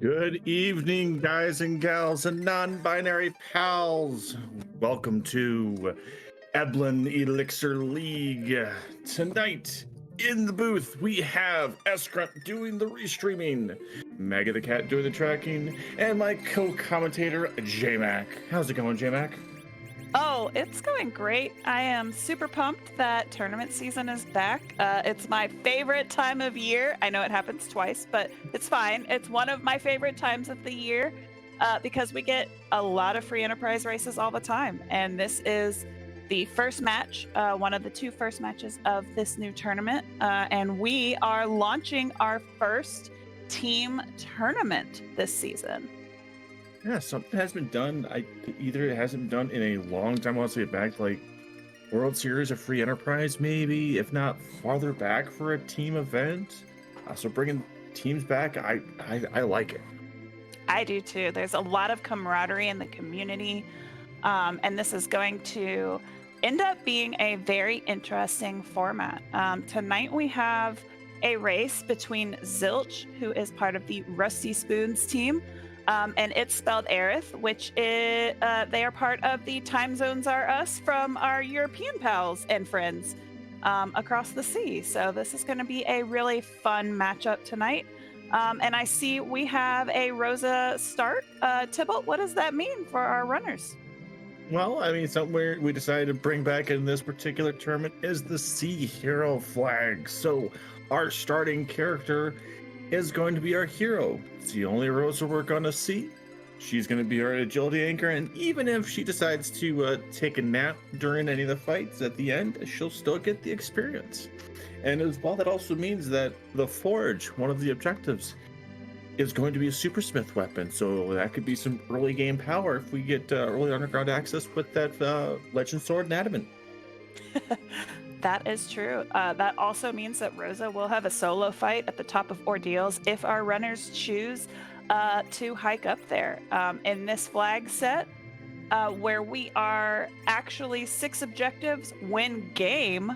Good evening, guys and gals and non-binary pals. Welcome to Eblan Elixir League. Tonight, in the booth, we have Escrunt doing the restreaming, Mega the Cat doing the tracking, and my co-commentator, J-Mac. How's it going, J-Mac? Oh, it's going great. I am super pumped that tournament season is back. It's my favorite time of year. I know it happens twice, but it's fine. It's one of my favorite times of the year because we get a lot of free enterprise races all the time. And this is the first match, one of the two first matches of this new tournament. And we are launching our first team tournament this season. Yeah, something has been done. Either it hasn't been done in a long time. I want to say back like World Series of Free Enterprise, maybe, if not farther back for a team event. So bringing teams back, I like it. I do too. There's a lot of camaraderie in the community, and this is going to end up being a very interesting format. Tonight we have a race between Zilch, who is part of the Rusty Spoons team, and it's spelled Aerith, which is, they are part of the Time Zones Are Us from our European pals and friends across the sea. So this is going to be a really fun matchup tonight. And I see we have a Rosa start. Tybalt, what does that mean for our runners? Well, I mean, somewhere we decided to bring back in this particular tournament is the Sea Hero flag. So our starting character is going to be our hero. It's the only Rosa we're going to see. She's going to be our agility anchor, and even if she decides to take a nap during any of the fights at the end, she'll still get the experience. And as well, that also means that the Forge, one of the objectives, is going to be a Supersmith weapon. So that could be some early game power if we get early underground access with that Legend Sword and Adamant. That is true. That also means that Rosa will have a solo fight at the top of Ordeals if our runners choose to hike up there. In this flag set, where we are actually 6 objectives win game,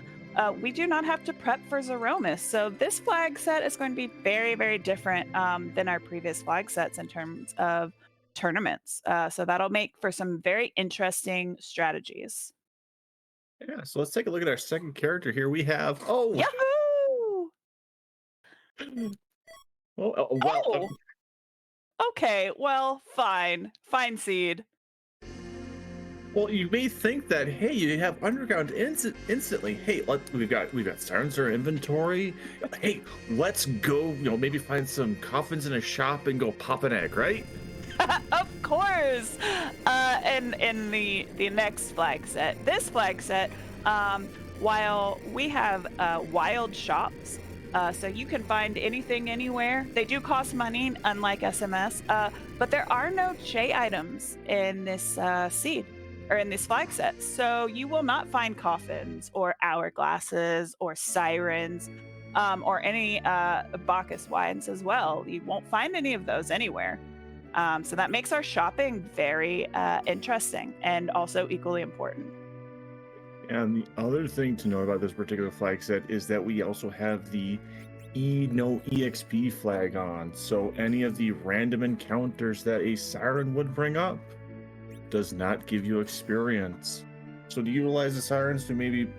we do not have to prep for Zeromus. So this flag set is going to be very, very different than our previous flag sets in terms of tournaments. So that'll make for some very interesting strategies. Yeah, so let's take a look at our second character here. We have Yahoo! well, Okay, well, fine. Fine seed. well, you may think that, hey, you have underground instantly. Hey, we've got silencer inventory. Hey, let's go. Maybe find some coffins in a shop and go pop an egg, right? Of course. In the next flag set, this flag set, while we have wild shops, so you can find anything anywhere. They do cost money, unlike SMS, but there are no J items in this seed or in this flag set. So you will not find coffins or hourglasses or sirens or any Bacchus wines as well. You won't find any of those anywhere. So that makes our shopping very interesting and also equally important. And the other thing to know about this particular flag set is that we also have the no EXP flag on. So any of the random encounters that a siren would bring up does not give you experience. So to utilize the sirens to maybe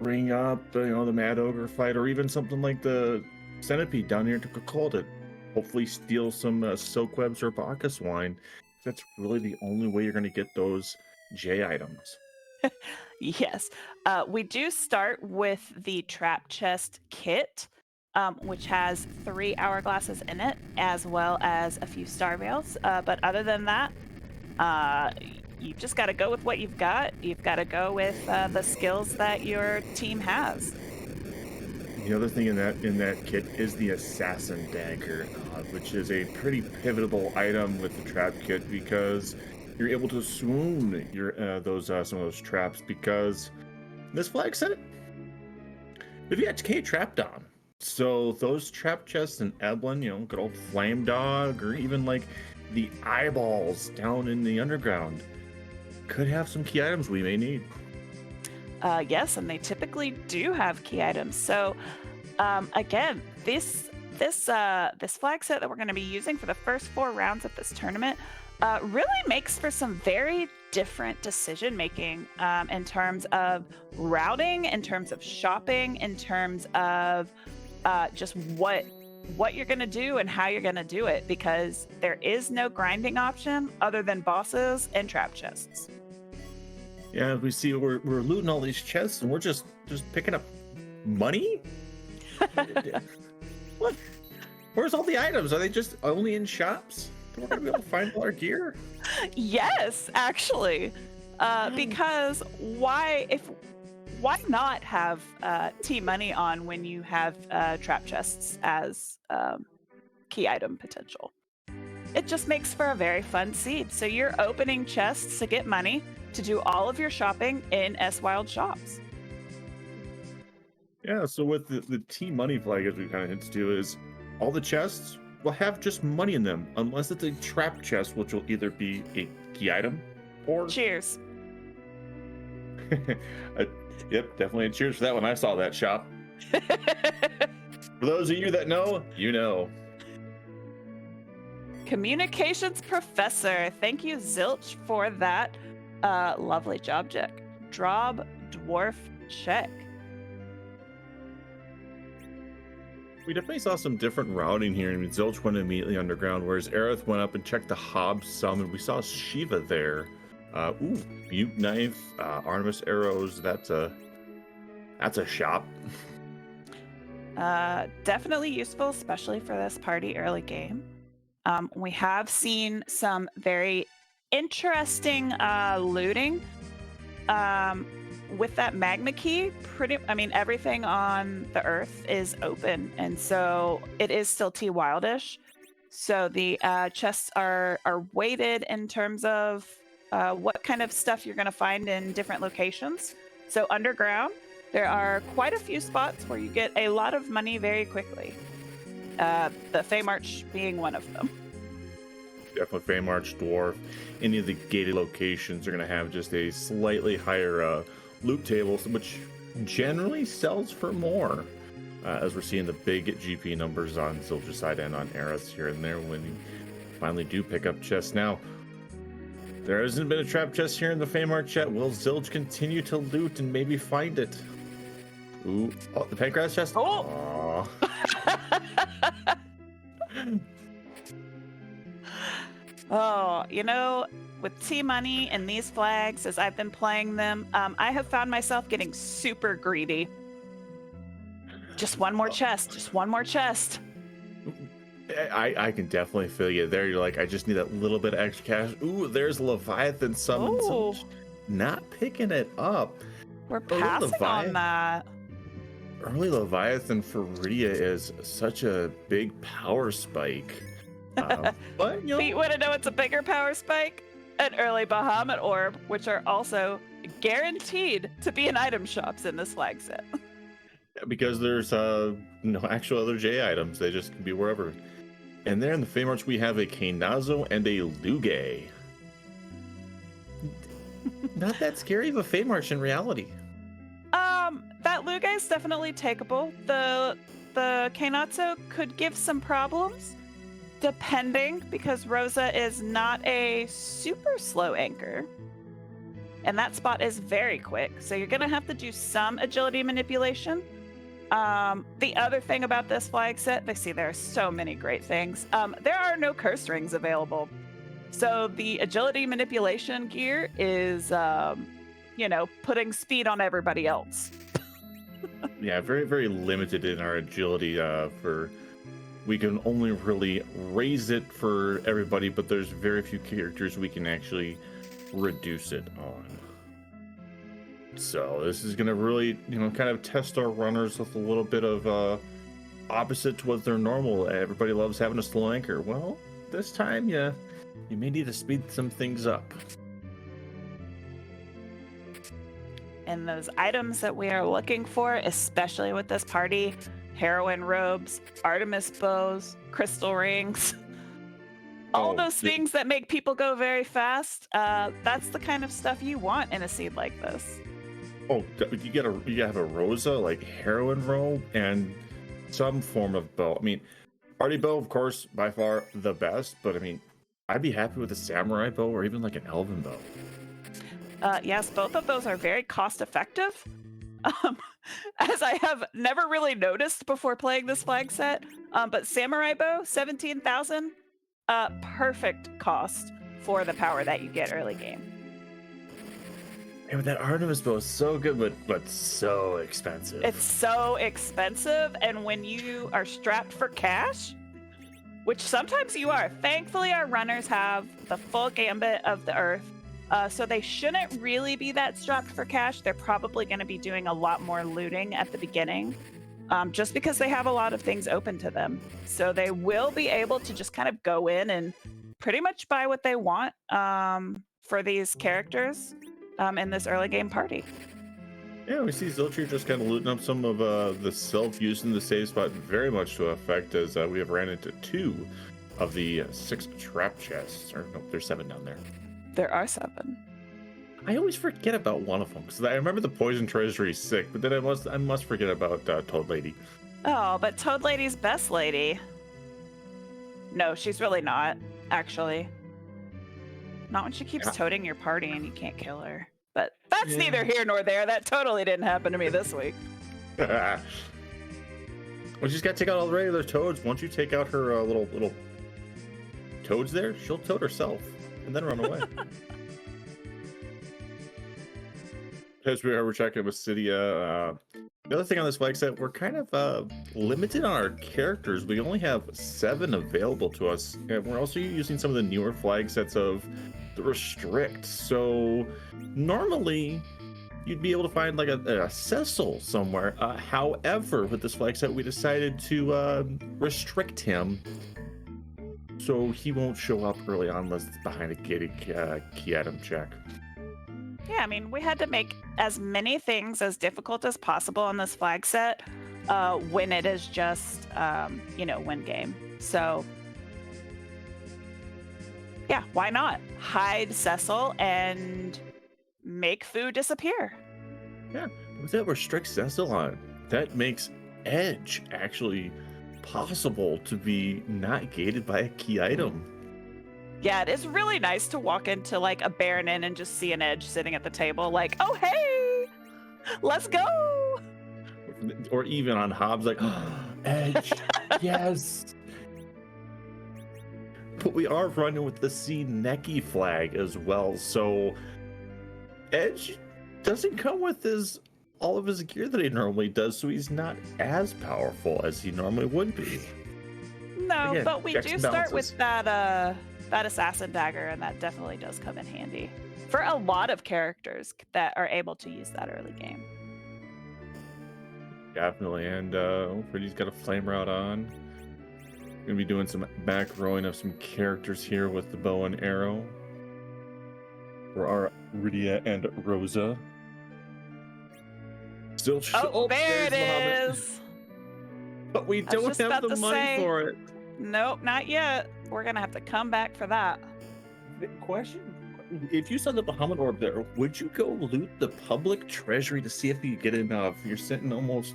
bring up, the Mad Ogre fight, or even something like the Centipede down here to Kakolda. Hopefully steal some silk webs or Bacchus wine. That's really the only way you're going to get those J items. Yes. We do start with the trap chest kit, which has 3 hourglasses in it, as well as a few star veils. But other than that, you've just got to go with what you've got. You've got to go with the skills that your team has. The other thing in that kit is the Assassin Dagger, which is a pretty pivotal item with the trap kit because you're able to swoon some of those traps, because this flag set the VHK trapped on. So those trap chests in Eblan, good old Flame Dog, or even like the eyeballs down in the underground, could have some key items we may need. Yes, and they typically do have key items. So again, this this flag set that we're going to be using for the first 4 rounds of this tournament really makes for some very different decision making in terms of routing, in terms of shopping, in terms of just what you're going to do and how you're going to do it, because there is no grinding option other than bosses and trap chests. Yeah, we see we're looting all these chests and we're just picking up money. What? Where's all the items? Are they just only in shops? We're gonna be able to find all our gear? Yes, actually, because why not have T money on when you have trap chests as key item potential? It just makes for a very fun seed. So you're opening chests to get money to do all of your shopping in S-Wild shops. Yeah, so with the T money flag, as we kind of hinted to, is all the chests will have just money in them, unless it's a trap chest, which will either be a key item or... Cheers. Yep, definitely a cheers for that when I saw that shop. For those of you that know, you know. Communications professor. Thank you, Zilch, for that lovely job check. Drob dwarf check. We definitely saw some different routing here. I mean, Zilch went immediately underground, whereas Aerith went up and checked the Hob some, and we saw Shiva there. Mute knife, Artemis arrows. That's a shop. Definitely useful, especially for this party early game. We have seen some very interesting looting with that magma key. Everything on the earth is open, and so it is still T wildish. So the chests are weighted in terms of what kind of stuff you're going to find in different locations. So underground, there are quite a few spots where you get a lot of money very quickly. The Fey March being one of them. Definitely Fey March, Dwarf. Any of the gated locations are going to have just a slightly higher loot table, which generally sells for more. As we're seeing the big GP numbers on Zilch's side and on Aerith here and there when you finally do pick up chests. Now, there hasn't been a trap chest here in the Fey March yet. Will Zilch continue to loot and maybe find it? Ooh, oh, the Pancras chest? Oh! Oh, with T-Money and these flags, as I've been playing them, I have found myself getting super greedy. Just one more chest. Just one more chest. I can definitely feel you there. You're like, I just need that little bit of extra cash. Ooh, there's Leviathan summons. Not picking it up. We're passing on that. Early Leviathan for Rydia is such a big power spike. But want to know what's a bigger power spike? An early Bahamut orb, which are also guaranteed to be in item shops in this flag set. Yeah, because there's no actual other J items. They just can be wherever. And there in the Fey March, we have a Kainazo and a Luge. Not that scary of a Fey March in reality. That Luge is definitely takeable. The Kainazo could give some problems, depending, because Rosa is not a super slow anchor. And that spot is very quick, so you're going to have to do some agility manipulation. The other thing about this flag set, there are so many great things. There are no curse rings available. So the agility manipulation gear is, putting speed on everybody else. Yeah, very, very limited in our agility we can only really raise it for everybody, but there's very few characters we can actually reduce it on. So this is going to really, kind of test our runners with a little bit of opposite to what they're normal. Everybody loves having a slow anchor. Well, this time, you may need to speed some things up. And those items that we are looking for, especially with this party, heroine robes, Artemis bows, crystal rings, all those things that make people go very fast. That's the kind of stuff you want in a seed like this. Oh, you gotta have a Rosa, like heroine robe, and some form of bow. I mean, Party bow, of course, by far the best, but I mean, I'd be happy with a samurai bow or even like an elven bow. Yes, both of those are very cost effective. Um, as I have never really noticed before playing this flag set. But Samurai Bow, 17,000, perfect cost for the power that you get early game. Yeah, but that Artemis bow is so good, but so expensive. It's so expensive, and when you are strapped for cash, which sometimes you are, thankfully our runners have the full gambit of the earth. So they shouldn't really be that strapped for cash. They're probably going to be doing a lot more looting at the beginning, just because they have a lot of things open to them. So they will be able to just kind of go in and pretty much buy what they want for these characters in this early game party. Yeah, we see zilch6 just kind of looting up some of the self using the save spot very much to effect, as we have ran into 2 of the 6 trap chests. Or no, there's 7 down there. There are 7. I always forget about one of them because I remember the poison treasury is sick, but then I must forget about Toad Lady. Oh, but Toad Lady's best lady. No, she's really not, actually. Not when she keeps toting your party and you can't kill her. But that's neither here nor there. That totally didn't happen to me this week. Well, she's got to take out all the regular toads. Once you take out her little toads there, she'll toad herself and then run away. As we're checking with Cydia, the other thing on this flag set, we're kind of limited on our characters. We only have 7 available to us, and we're also using some of the newer flag sets of the restrict. So normally you'd be able to find like a Cecil somewhere. However, with this flag set, we decided to restrict him so he won't show up early on unless it's behind a gated key item check. Yeah, I mean, we had to make as many things as difficult as possible on this flag set when it is just, win game. So, yeah, why not? Hide Cecil and make food disappear. Yeah, with that restrict Cecil on, that makes Edge actually possible to be not gated by a key item. Yeah, it is really nice to walk into like a Baron Inn and just see an Edge sitting at the table like, oh, hey, let's go. Or even on Hobbs, like, oh, Edge, yes. But we are running with the C Neki flag as well, so Edge doesn't come with all of his gear that he normally does, so he's not as powerful as he normally would be. No, again, but we do start with that assassin dagger, and that definitely does come in handy for a lot of characters that are able to use that early game. Definitely, and Freddy's got a flame route on. Gonna be doing some back rowing of some characters here with the bow and arrow for our Rydia and Rosa. Zilch. Oh, there it is. But we don't have the money for it. Nope, not yet. We're gonna have to come back for that. Question: if you saw the Bahamut orb there, would you go loot the public treasury to see if you get enough? You're sitting almost,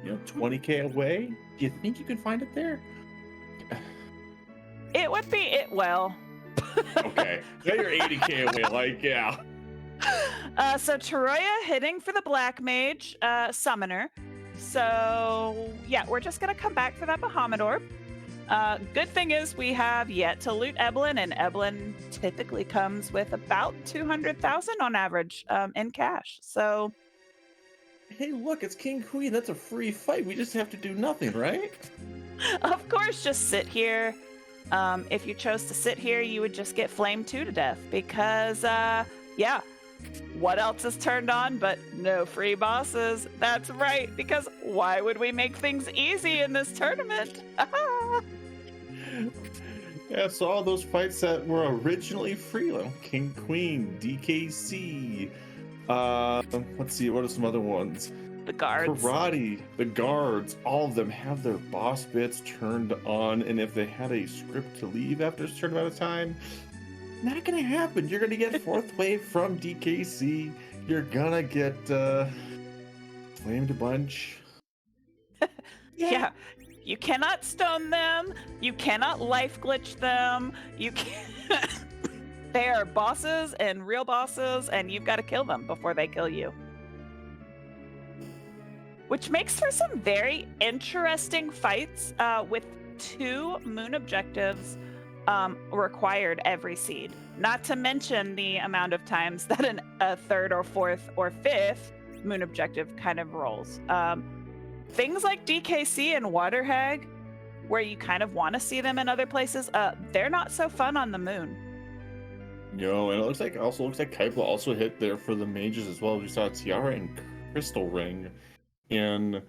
20K away. Do you think you could find it there? It would be it. Well. Okay, now you're 80K away. Like, yeah. So Taroya hitting for the Black Mage Summoner. So yeah, we're just gonna come back for that Bahamut orb. Good thing is we have yet to loot Eblan, and Eblan typically comes with about 200,000 on average in cash. So, hey, look, it's King Queen. That's a free fight. We just have to do nothing, right? Of course, just sit here. If you chose to sit here, you would just get flamed to death because, yeah. What else is turned on but no free bosses? That's right, because why would we make things easy in this tournament? Yeah, so all those fights that were originally free, like King Queen, DKC, let's see, what are some other ones? The guards. Karate, the guards, all of them have their boss bits turned on, and if they had a script to leave after a certain amount of time, not gonna happen. You're gonna get fourth wave from DKC. You're gonna get flamed a bunch. Yeah, You cannot stone them. You cannot life glitch them. You can't. They are bosses and real bosses, and you've got to kill them before they kill you. Which makes for some very interesting fights with 2 moon objectives required every seed. Not to mention the amount of times that a 3rd or 4th or 5th moon objective kind of rolls. Things like DKC and Water Hag, where you kind of want to see them in other places, they're not so fun on the moon. No, and it looks like Kaiba also hit there for the mages as well. We saw Tiara and Crystal Ring in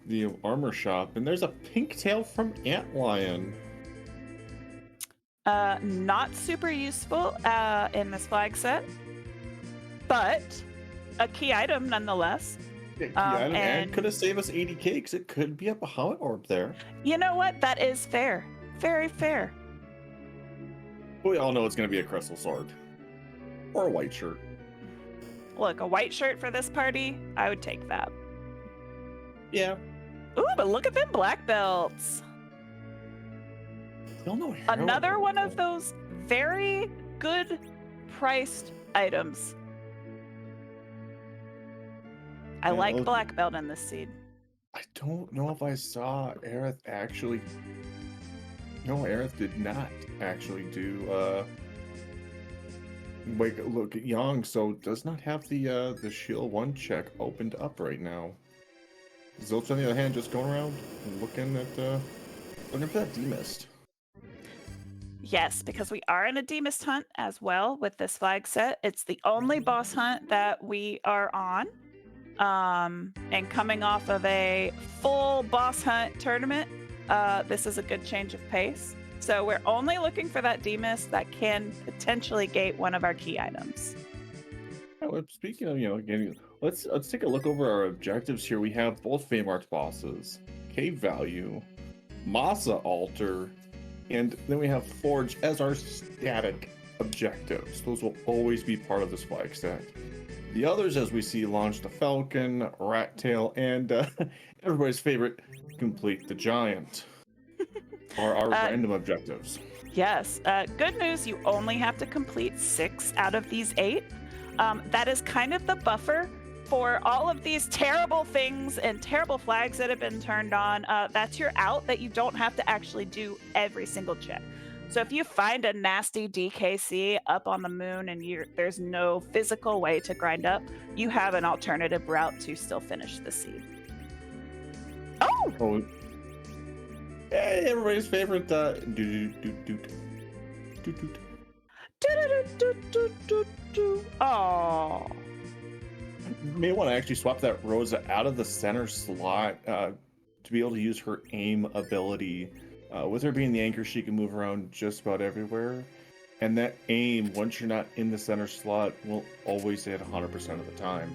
the armor shop, and there's a pink tail from Antlion. Not super useful in this flag set, but a key item nonetheless. Yeah, key item, and could have saved us 80k because it could be a Bahamut orb there. You know what? That is fair. Very fair. We all know it's going to be a crystal sword or a white shirt. Look, a white shirt for this party, I would take that. Yeah. Ooh, but look at them black belts. Another one of those very good priced items. I like black belt in this seed. I don't know if I saw Aerith actually. No, Aerith did not actually do look at Yang, so does not have the shield 1 check opened up right now. Zilch on the other hand just going around and looking for that demist. Yes, because we are in a demist hunt as well with this flag set. It's the only boss hunt that we are on. And coming off of a full boss hunt tournament, this is a good change of pace. So we're only looking for that demist that can potentially gate one of our key items. Well, speaking of, again, let's take a look over our objectives here. We have both Fame Arts bosses, Cave Value, Masa Altar, and then we have Forge as our static objectives. Those will always be part of this flag set. The others, as we see, launch the Falcon, Rat Tail, and everybody's favorite, Complete the Giant, are our random objectives. Yes. Good news, you only have to complete 6 out of these 8. That is kind of the buffer for all of these terrible things and terrible flags that have been turned on. That's your out that you don't have to actually do every single check. So if you find a nasty DKC up on the moon and there's no physical way to grind up, you have an alternative route to still finish the seed. Oh! Hey, everybody's favorite Oh. You may want to actually swap that Rosa out of the center slot to be able to use her aim ability. With her being the anchor, she can move around just about everywhere. And that aim, once you're not in the center slot, will always hit 100% of the time.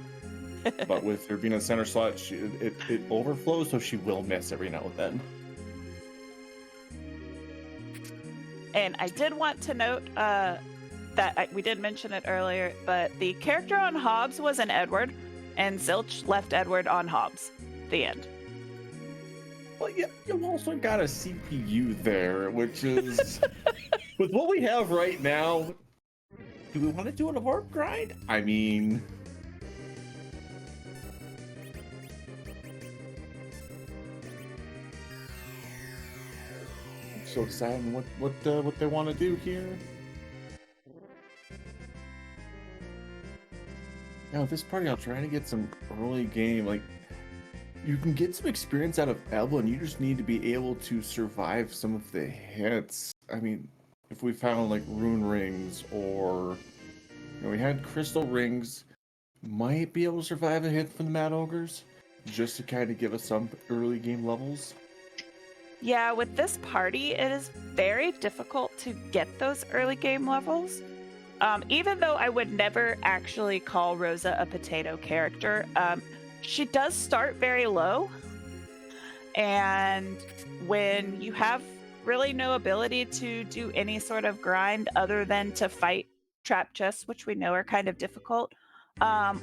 But with her being in the center slot, it overflows, so she will miss every now and then. And I did want to note that we did mention it earlier, but the character on Hobbs was an Edward, and Zilch left Edward on Hobbs. The end. Well, yeah, you've also got a CPU there, which is... with what we have right now, do we want to do an warp grind? I mean... so deciding what they want to do here. Now, this party, I'm trying to get some early game. Like, you can get some experience out of Eblan. You just need to be able to survive some of the hits. I mean, if we found like rune rings or we had crystal rings, might be able to survive a hit from the Mad Ogres, just to kind of give us some early game levels. Yeah, with this party, it is very difficult to get those early game levels. Even though I would never actually call Rosa a potato character, she does start very low. And when you have really no ability to do any sort of grind other than to fight trap chests, which we know are kind of difficult,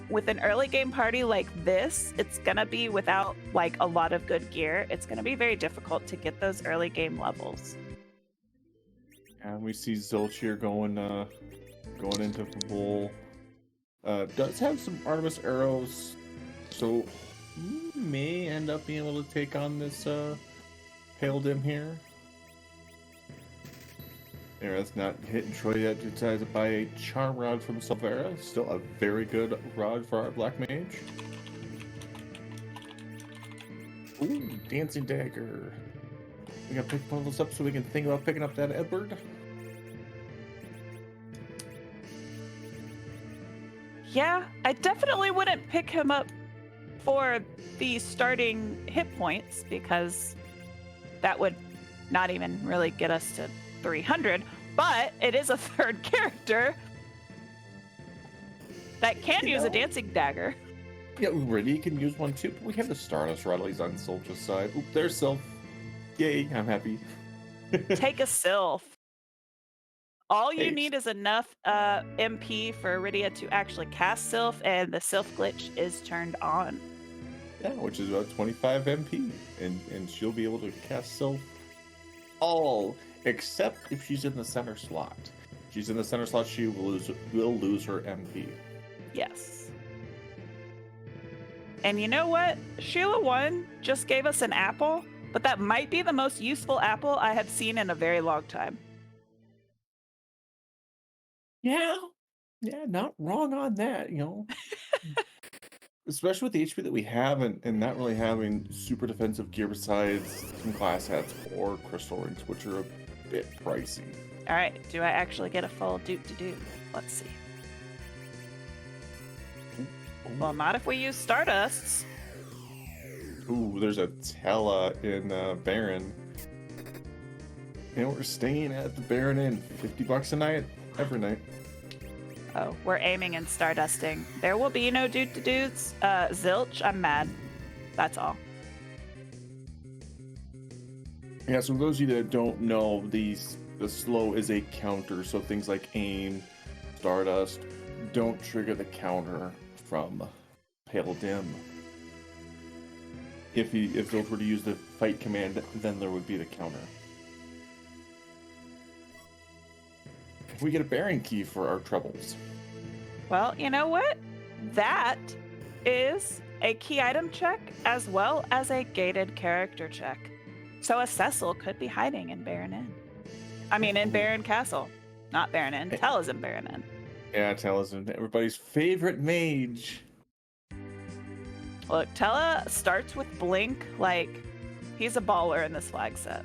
with an early game party like this, it's gonna be without like a lot of good gear. It's gonna be very difficult to get those early game levels. And we see Zilch here going into the bowl. Does have some Artemis arrows, so he may end up being able to take on this Pale Dim here. Aerith's not hitting Troy yet. Decides to buy a Charm Rod from Silvera. Still a very good rod for our Black Mage. Ooh, Dancing Dagger. We gotta pick one of those up so we can think about picking up that Edward. Yeah, I definitely wouldn't pick him up for the starting hit points because that would not even really get us to 300, but it is a third character that can use a dancing dagger. Yeah, Riddy can use one too, but we have the Stardust Rod on Zilch's side. Oop, there's Sylph. Yay, I'm happy. Take a Sylph. All you Hey. need is enough MP for Iridia to actually cast Sylph, and the Sylph glitch is turned on. Yeah, which is about 25 MP, and she'll be able to cast Sylph all except if she's in the center slot. If she's in the center slot, she will lose her MP. Yes. And you know what? Sheila 1 just gave us an apple, but that might be the most useful apple I have seen in a very long time. Yeah, not wrong on that, you know. Especially with the HP that we have and not really having super defensive gear besides some glass hats or crystal rings, which are a bit pricey. All right, do I actually get a full doot-to-do? Let's see. Well, not if we use Stardusts. Ooh, there's a Tella in Baron. And we're staying at the Baron Inn, $50 a night, every night. Oh, we're aiming and Stardusting. There will be no doot-to-doots. Zilch, I'm mad. That's all. Yeah, so for those of you that don't know, the slow is a counter, so things like aim, Stardust, don't trigger the counter from Pale Dim. If those were to use the fight command, then there would be the counter. We get a Baron key for our troubles. Well, you know what? That is a key item check as well as a gated character check. So a Cecil could be hiding in Baron Inn. I mean, in Baron Castle. Not Baron Inn. Tella's in Baron Inn. Yeah, Tella's everybody's favorite mage. Look, Tella starts with Blink. Like, he's a baller in this flag set.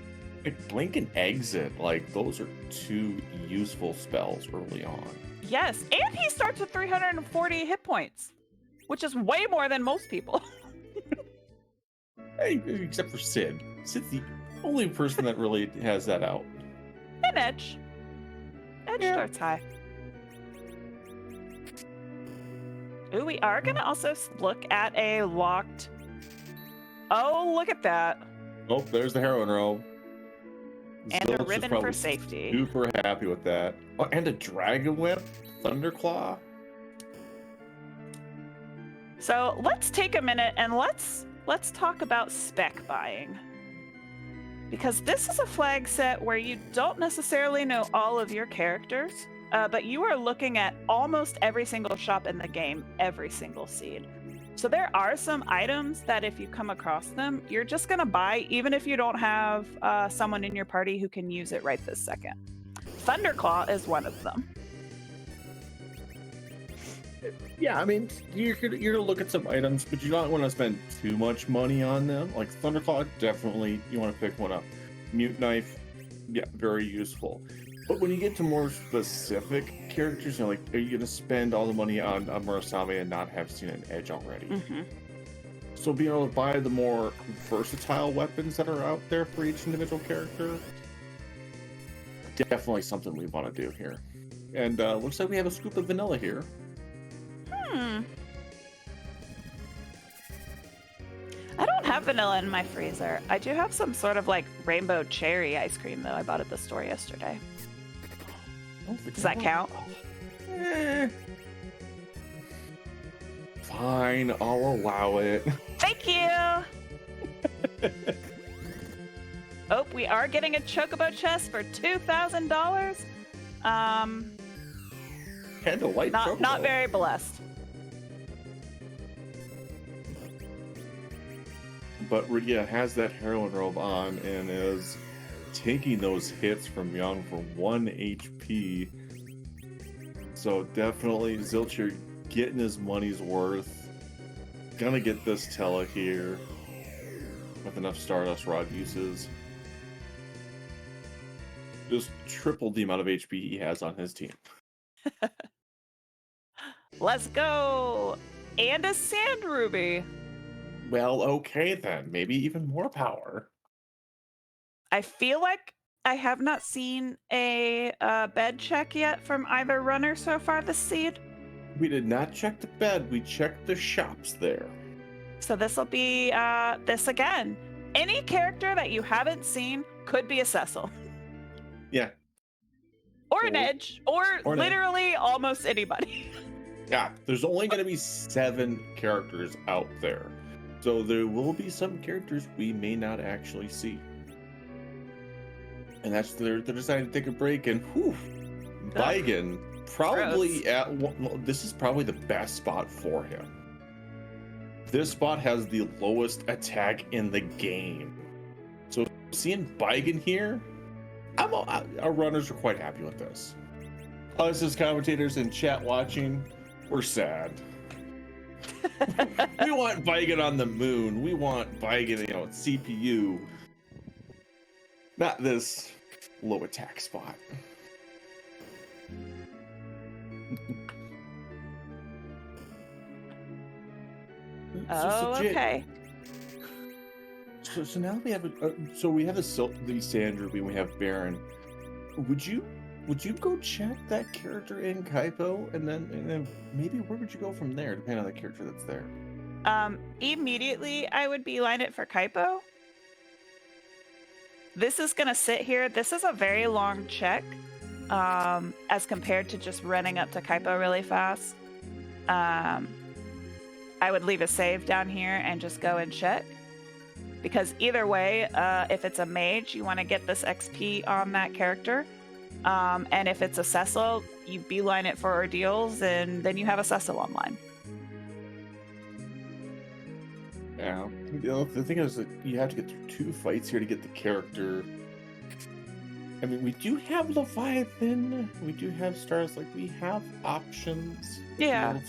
Blink and Exit, like, those are two useful spells early on. Yes, and he starts with 340 hit points, which is way more than most people. Hey, except for Sid. Sid's the only person that really has that out. And Edge. Edge starts high. Ooh, we are going to also look at a locked... Oh, look at that. Oh, there's the heroin robe. And Zilch a is ribbon probably for safety. Super happy with that. Oh, and a Dragon Whip, Thunderclaw. So let's take a minute and let's talk about spec buying. Because this is a flag set where you don't necessarily know all of your characters, but you are looking at almost every single shop in the game, every single seed. So there are some items that if you come across them, you're just going to buy, even if you don't have someone in your party who can use it right this second. Thunderclaw is one of them. Yeah, I mean, you're gonna look at some items, but you don't want to spend too much money on them. Like Thunderclaw, definitely you want to pick one up. Mute Knife, yeah, very useful. But when you get to more specific characters, you know, like, are you gonna spend all the money on Murasame and not have seen an edge already? Mm-hmm. So being able to buy the more versatile weapons that are out there for each individual character, definitely something we want to do here. And looks like we have a scoop of vanilla here. I don't have vanilla in my freezer. I do have some sort of like rainbow cherry ice cream though. I bought at the store yesterday. Oh, Does that count? Fine, I'll allow it. Thank you. Oh, we are getting a chocobo chest for $2,000. And a white chocobo. Not very blessed. But Rydia has that heroine robe on and is taking those hits from Young for 1 HP. So definitely Zilch, you're getting his money's worth. Gonna get this Tela here with enough Stardust Rod uses. Just triple the amount of HP he has on his team. Let's go! And a Sand Ruby. Well, okay then. Maybe even more power. I feel like I have not seen a bed check yet from either runner so far this seed. We did not check the bed. We checked the shops there. So this will be this again. Any character that you haven't seen could be a Cecil. Yeah. Or an Edge. Or an literally almost anybody. Yeah, there's only going to be 7 characters out there. So there will be some characters we may not actually see. And that's they're deciding to take a break, and whew, Baigen probably this is probably the best spot for him. This spot has the lowest attack in the game. So seeing Baigen here, our runners are quite happy with this. Us as commentators in chat watching, we're sad. We want Baigen on the moon. We want Baigen, at CPU. Not this low attack spot. Oh, okay. So now we have we have the Sand Ruby, we have Baron. Would you go check that character in Kaipo, and then maybe where would you go from there, depending on the character that's there? Immediately I would beeline it for Kaipo. This is gonna sit here. This is a very long check, as compared to just running up to Kaipo really fast. I would leave a save down here and just go and check. Because either way, if it's a mage, you want to get this XP on that character. And if it's a Cecil, you beeline it for ordeals, and then you have a Cecil online. Yeah. The thing is that you have to get through 2 fights here to get the character. I mean, we do have Leviathan, we do have Stars, we have options. Yeah.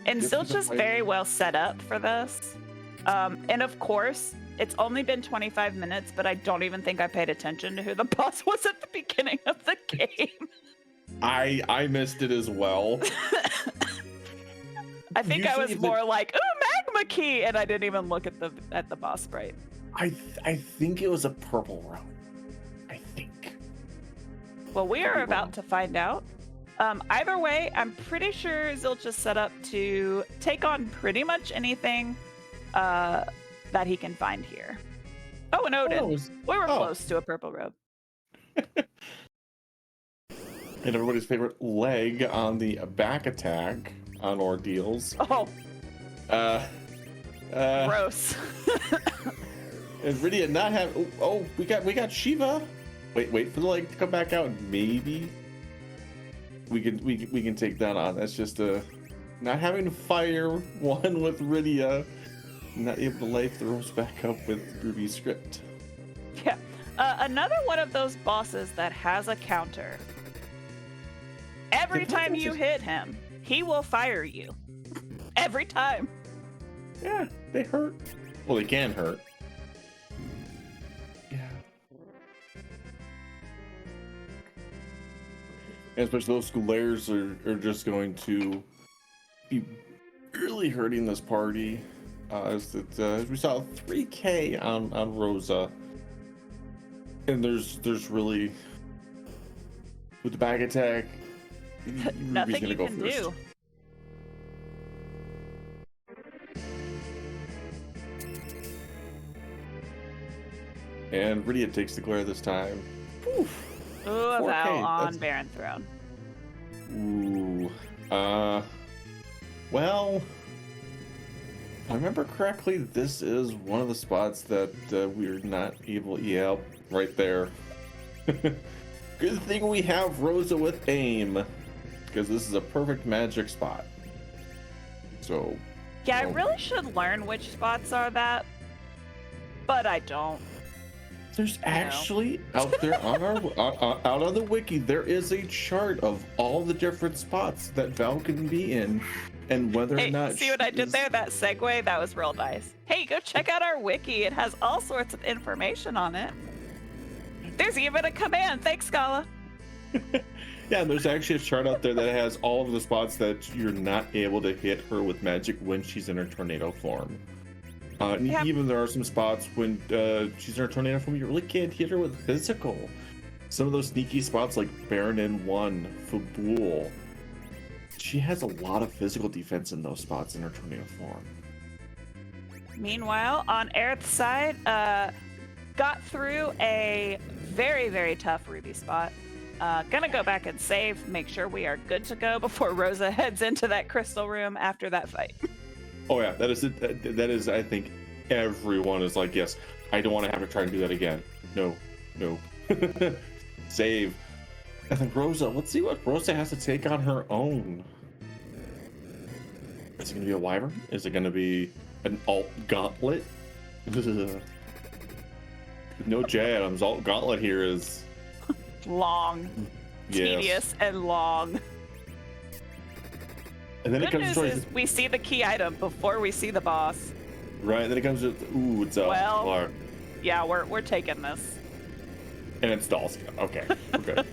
And Zilch is very well set up for this. And of course, it's only been 25 minutes, but I don't even think I paid attention to who the boss was at the beginning of the game. I missed it as well. I think I was more like, ooh, magma key, and I didn't even look at the boss sprite. I think it was a purple robe. I think. Well, we are about to find out. Either way, I'm pretty sure Zilch is set up to take on pretty much anything that he can find here. Oh, and Odin. We were close to a purple robe. And everybody's favorite leg on the back attack on ordeals. Oh. Gross. And Rydia not have. Oh, we got Shiva. Wait for the leg to come back out. Maybe we can take that on. That's just not having to fire one with Rydia. Not able to life the ropes back up with Ruby's script. Yeah. Another one of those bosses that has a counter. Every time you hit him, he will fire you. Every time. Yeah, they hurt. Well, they can hurt. Yeah. And especially those Scholars are just going to be really hurting this party. As we saw 3K on Rosa. And there's really, with the back attack, nothing you can do. And Rydia takes the glare this time. Ooh, Val on Baron Throne. Ooh. Well, if I remember correctly, this is one of the spots that we're not able. Yeah, right there. Good thing we have Rosa with aim, because this is a perfect magic spot. So. Yeah, I really should learn which spots are that, but I don't. There's actually out there on our out on the wiki, there is a chart of all the different spots that Val can be in, and whether or not. See what I did there? That segue, that was real nice. Hey, go check out our wiki. It has all sorts of information on it. There's even a command. Thanks, Scala. Yeah, there's actually a chart out there that has all of the spots that you're not able to hit her with magic when she's in her tornado form. Yep. Even there are some spots when she's in her tornado form, you really can't hit her with physical. Some of those sneaky spots like Baron N1, Fabul, she has a lot of physical defense in those spots in her tornado form. Meanwhile, on Aerith's side, got through a very, very tough Ruby spot. Gonna go back and save, make sure we are good to go before Rosa heads into that crystal room after that fight. Oh yeah, that is it. That is, I think everyone is like, yes, I don't want to have to try and do that again. No. Save. And then Rosa, let's see what Rosa has to take on her own. Is it going to be a wyvern? Is it going to be an alt gauntlet? No J Adams. Alt gauntlet here is long, tedious, and long. And then Good news is we see the key item before we see the boss. Right, then it comes with, ooh, it's a well, yeah, we're taking this. And it's Dalska. Okay, okay.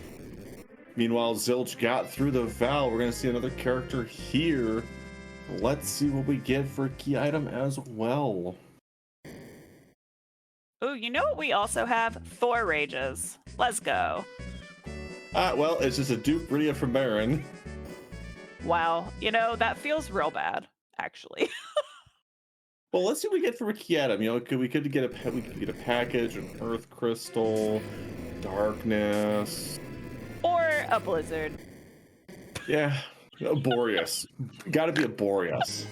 Meanwhile, Zilch got through the Val. We're gonna see another character here. Let's see what we get for a key item as well. Ooh, you know what we also have? Thor Rages. Let's go. Well, it's just a dupe Rydia from Baron. Wow, you know, that feels real bad, actually. Well, let's see what we get for a key item. You know, we could get a package, an Earth Crystal, Darkness, or a Blizzard. Yeah, a Boreas. Gotta be a Boreas.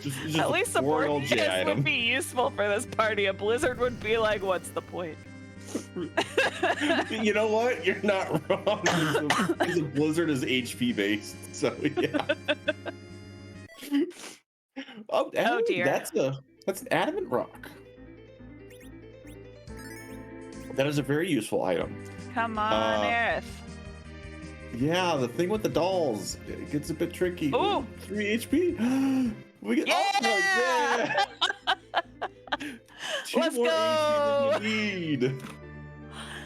Just At least a Boreas would be useful for this party. A Blizzard would be like, what's the point? You know what? You're not wrong. The Blizzard is HP based, so yeah. Oh dear. That's an adamant rock. That is a very useful item. Come on, Aerith. Yeah, the thing with the dolls, it gets a bit tricky. Ooh. 3 HP. We get yeah! Let's more go. HP than you need.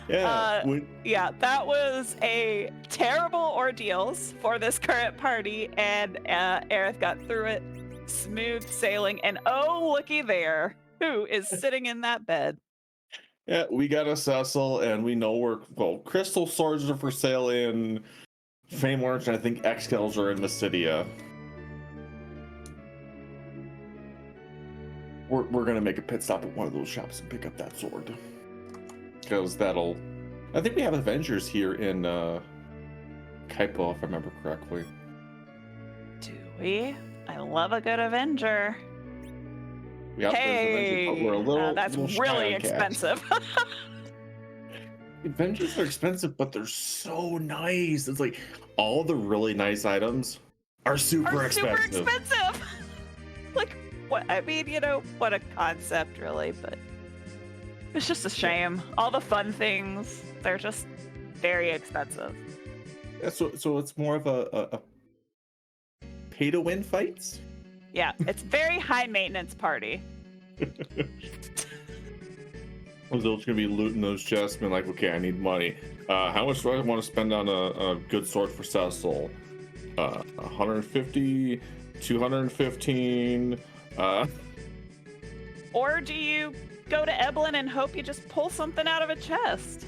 Yeah. Yeah, that was a terrible ordeals for this current party, and Aerith got through it, smooth sailing, and oh, looky there, who is sitting in that bed? Yeah, we got a Cecil, and we know crystal swords are for sale in Fame Orange, and I think X-Scales are in Mysidia. We're gonna make a pit stop at one of those shops and pick up that sword. Because I think we have Avengers here in Kaipo, if I remember correctly. Do we? I love a good Avenger. Hey, Avengers, but we're that's really expensive. Avengers are expensive, but they're so nice. It's like all the really nice items are super expensive. Like, what? I mean, you know, what a concept, really, but. It's just a shame. All the fun things, they're just very expensive. Yeah, so it's more of a pay-to-win fights? Yeah, it's very high maintenance party. Zilch gonna be looting those chests, being like, okay, I need money. How much do I want to spend on a good sword for Cecil? 150, 215. Or do you go to Eblan and hope you just pull something out of a chest?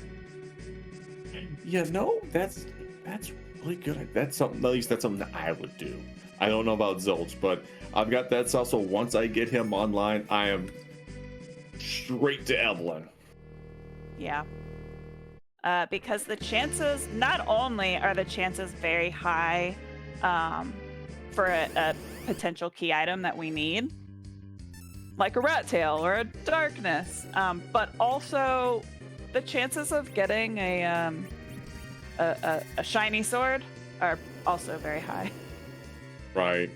Yeah, no, that's really good. That's something. At least that's something that I would do. I don't know about Zilch, but I've got that stuff. So once I get him online, I am straight to Eblan. Yeah. Because the chances, not only are the chances very high for a potential key item that we need, like a rat tail or a darkness. But also, the chances of getting a shiny sword are also very high. Right.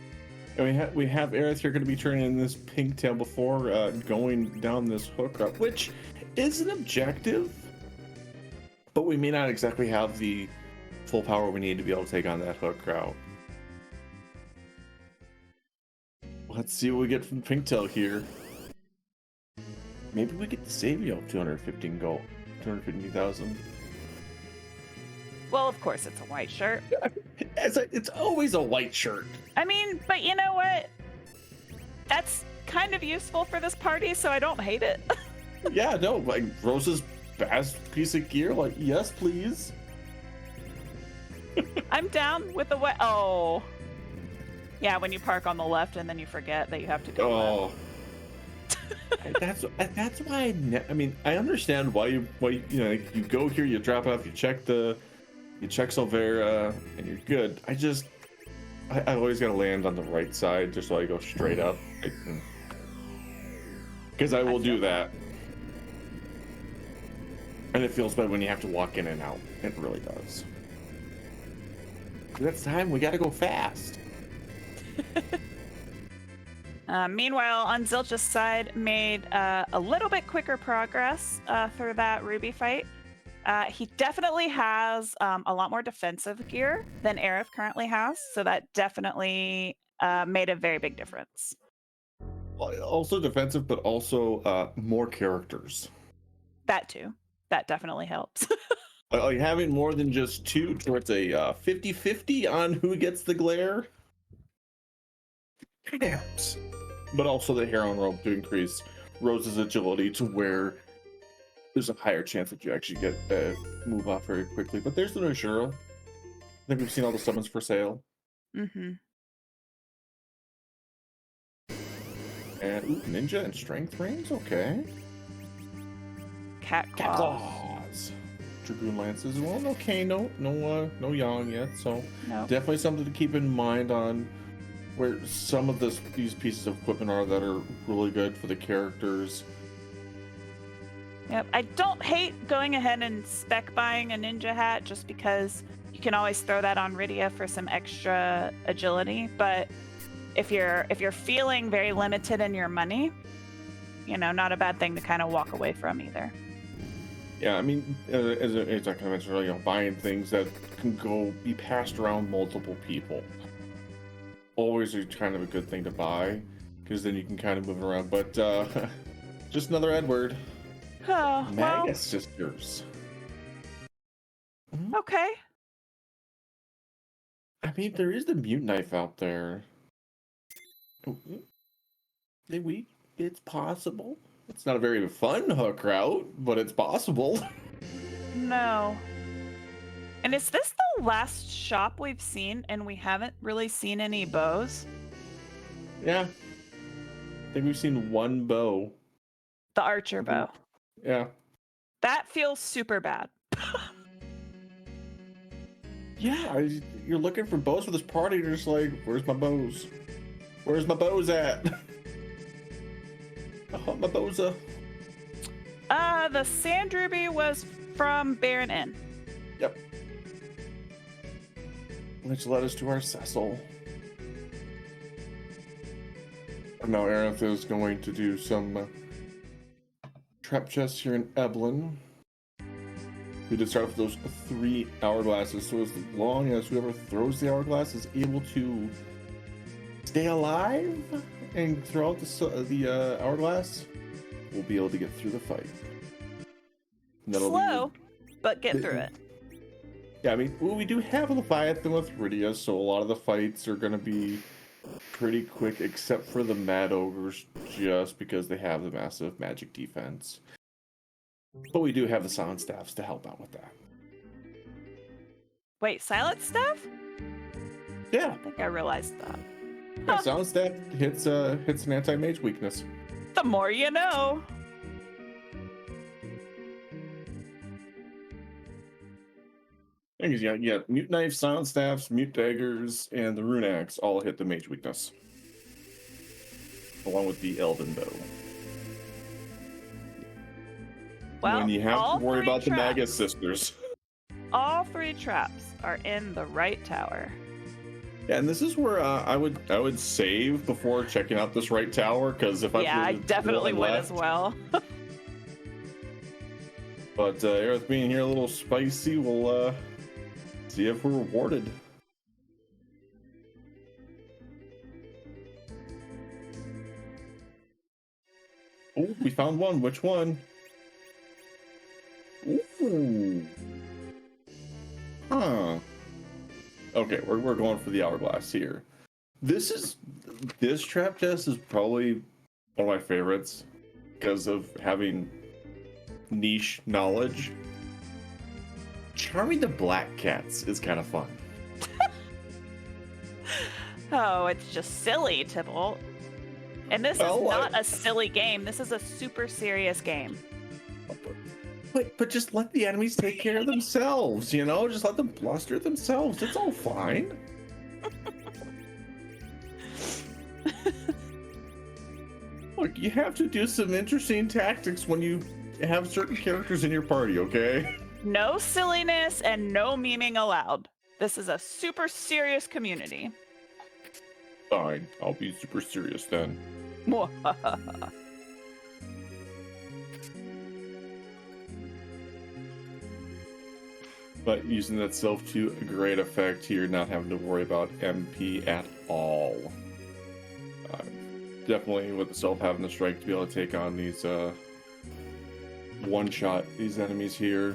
And we have Aerith here going to be turning in this pink tail before going down this hook route, which is an objective, but we may not exactly have the full power we need to be able to take on that hook route. Let's see what we get from Pinktail here. Maybe we get the Savio 215 gold, 250,000. Well, of course, it's a white shirt. It's always a white shirt. I mean, but you know what? That's kind of useful for this party, so I don't hate it. Yeah, no, like Rose's best piece of gear. Like, yes, please. I'm down with the white. Oh, yeah. When you park on the left and then you forget that you have to go left. That's why I mean, I understand why you know, you go here, you drop off, you check Silvera, and you're good. I always gotta land on the right side just so I go straight up, because I will do that, and it feels bad when you have to walk in and out. It really does. That's time we gotta go fast. Meanwhile, on Zilch's side, made a little bit quicker progress through that Ruby fight. He definitely has a lot more defensive gear than Aerith currently has, so that definitely made a very big difference. Also defensive, but also more characters. That too. That definitely helps. Like having more than just two towards a 50-50 on who gets the glare. Kind of helps. But also the Heron Rope to increase Rose's agility to where there's a higher chance that you actually get move off very quickly. But there's the Nojuro. I think we've seen all the summons for sale. Mm-hmm. And ninja and strength rings, okay. Cat claws. Dragoon lances. Well, okay, no yang yet, so nope. Definitely something to keep in mind on where some of these pieces of equipment are that are really good for the characters. Yep, I don't hate going ahead and spec buying a ninja hat just because you can always throw that on Rydia for some extra agility. But if you're feeling very limited in your money, you know, not a bad thing to kind of walk away from either. Yeah, I mean, as I kind of mentioned earlier, buying things that can be passed around multiple people. Always a kind of a good thing to buy, because then you can kind of move it around. But just another Edward. Oh, Magus sisters. Okay. I mean, there is the mute knife out there. It's possible. It's not a very fun hook route, but it's possible. No. And is this the last shop we've seen and we haven't really seen any bows? Yeah. I think we've seen one bow. The archer bow. Yeah. That feels super bad. Yeah, you're looking for bows for this party. You're just like, where's my bows? Where's my bows at? I want my bows. The Sand Ruby was from Baron Inn. Yep. Which led us to our Cecil. And now Aerith is going to do some trap chests here in Eblan. We did start off with those 3 hourglasses, so as long as whoever throws the hourglass is able to stay alive and throw out the hourglass, we'll be able to get through the fight. Slow, but get through it. Yeah, I mean, well, we do have a Leviathan with Rydia, so a lot of the fights are going to be pretty quick, except for the Mad Ogres, just because they have the massive magic defense. But we do have the Silent Staffs to help out with that. Wait, Silent Staff? Yeah. I think I realized that. Yeah, Silent Staff hits an anti-mage weakness. The more you know. think yeah, mute knife, silent staffs, mute daggers, and the rune axe all hit the mage weakness, along with the elven bow. Well, when you have to all worry three about the traps. Magus sisters. All 3 traps are in the right tower. Yeah, and this is where I would save before checking out this right tower, because if I definitely would as well. But Aerith being here a little spicy, we'll see if we're rewarded. Oh, we found one. Which one? Ooh. Huh. Okay, we're going for the hourglass here. This trap chest is probably one of my favorites because of having niche knowledge. Charming the black cats is kind of fun. Oh, it's just silly, Tybalt. And this is not a silly game. This is a super serious game. But just let the enemies take care of themselves, you know? Just let them bluster themselves. It's all fine. Look, you have to do some interesting tactics when you have certain characters in your party, okay? No silliness and no memeing allowed. This is a super serious community. Fine, I'll be super serious then. But using that self to a great effect here, not having to worry about MP at all. Definitely with the self having the strike to be able to take on these one-shot these enemies here.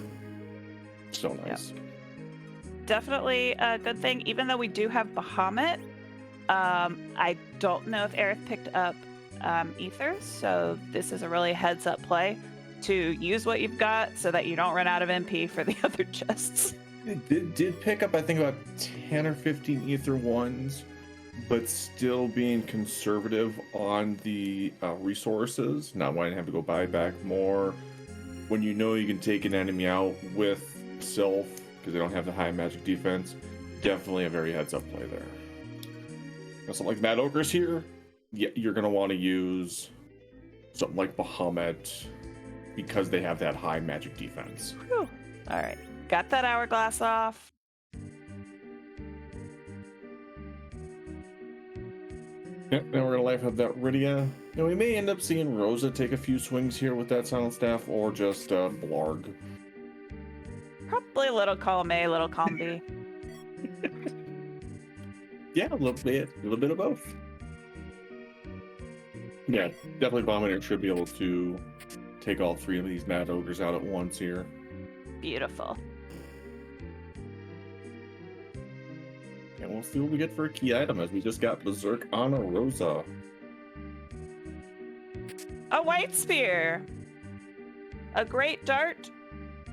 So nice. Yep. Definitely a good thing, even though we do have Bahamut. I don't know if Aerith picked up Ether, so this is a really heads-up play to use what you've got so that you don't run out of MP for the other chests. It did pick up, I think, about 10 or 15 Ether ones, but still being conservative on the resources, not wanting to have to go buy back more. When you know you can take an enemy out with self, because they don't have the high magic defense, definitely a very heads-up play there. Something like Mad Ogre's here, yeah, you're going to want to use something like Bahamut because they have that high magic defense. Whew. All right, got that hourglass off. Yep, now we're going to life up that Rydia. Now we may end up seeing Rosa take a few swings here with that silent staff, or just Blarg. Probably a little column A, little column B. Yeah, a little bit of both. Yeah, definitely Vominator should be able to take all 3 of these Mad Ogres out at once here. Beautiful. And we'll see what we get for a key item, as we just got Berserk on a Rosa. A white spear. A great dart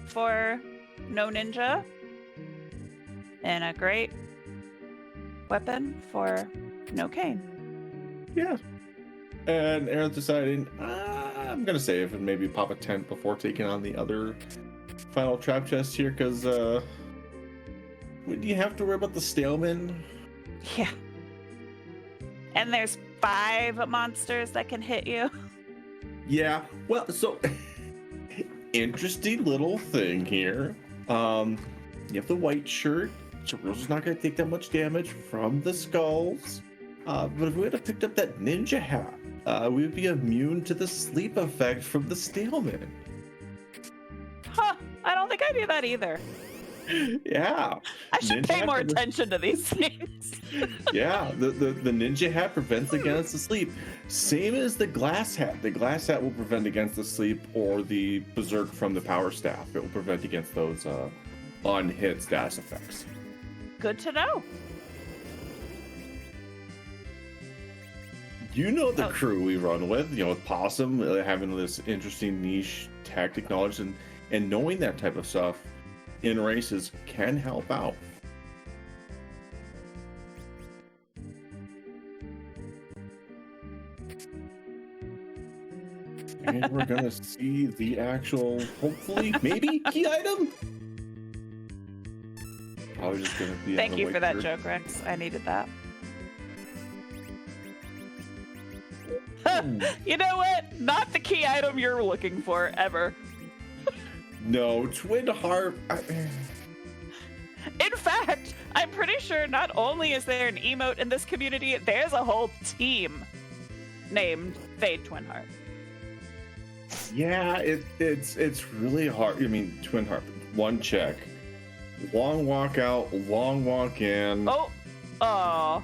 for no ninja. And a great weapon for no cane. Yeah. And Aerith deciding, I'm going to save and maybe pop a tent before taking on the other final trap chest here, because would you have to worry about the Staleman? Yeah. And there's 5 monsters that can hit you. Yeah. Well, so interesting little thing here. You have the white shirt, so Rosa's not going to take that much damage from the skulls. But if we would have picked up that ninja hat, we would be immune to the sleep effect from the Staleman. Huh. I don't think I do that either. Yeah. I should Ninja pay hat more attention to these things. Yeah, the ninja hat prevents against the sleep. Same as the glass hat. The glass hat will prevent against the sleep, or the berserk from the power staff. It will prevent against those on-hit status effects. Good to know. You know the crew we run with, you know, with Possum, having this interesting niche tactic knowledge, and knowing that type of stuff in races can help out. And we're gonna see the actual, hopefully, maybe key item. probably just gonna be. Thank you for that joke, Rex. I needed that. You know what? Not the key item you're looking for, ever. No, Twin Harp. In fact, I'm pretty sure not only is there an emote in this community, there's a whole team named Fade Twin Harp. Yeah, it's really hard. I mean, Twin Harp, one check. Long walk out, long walk in. Oh.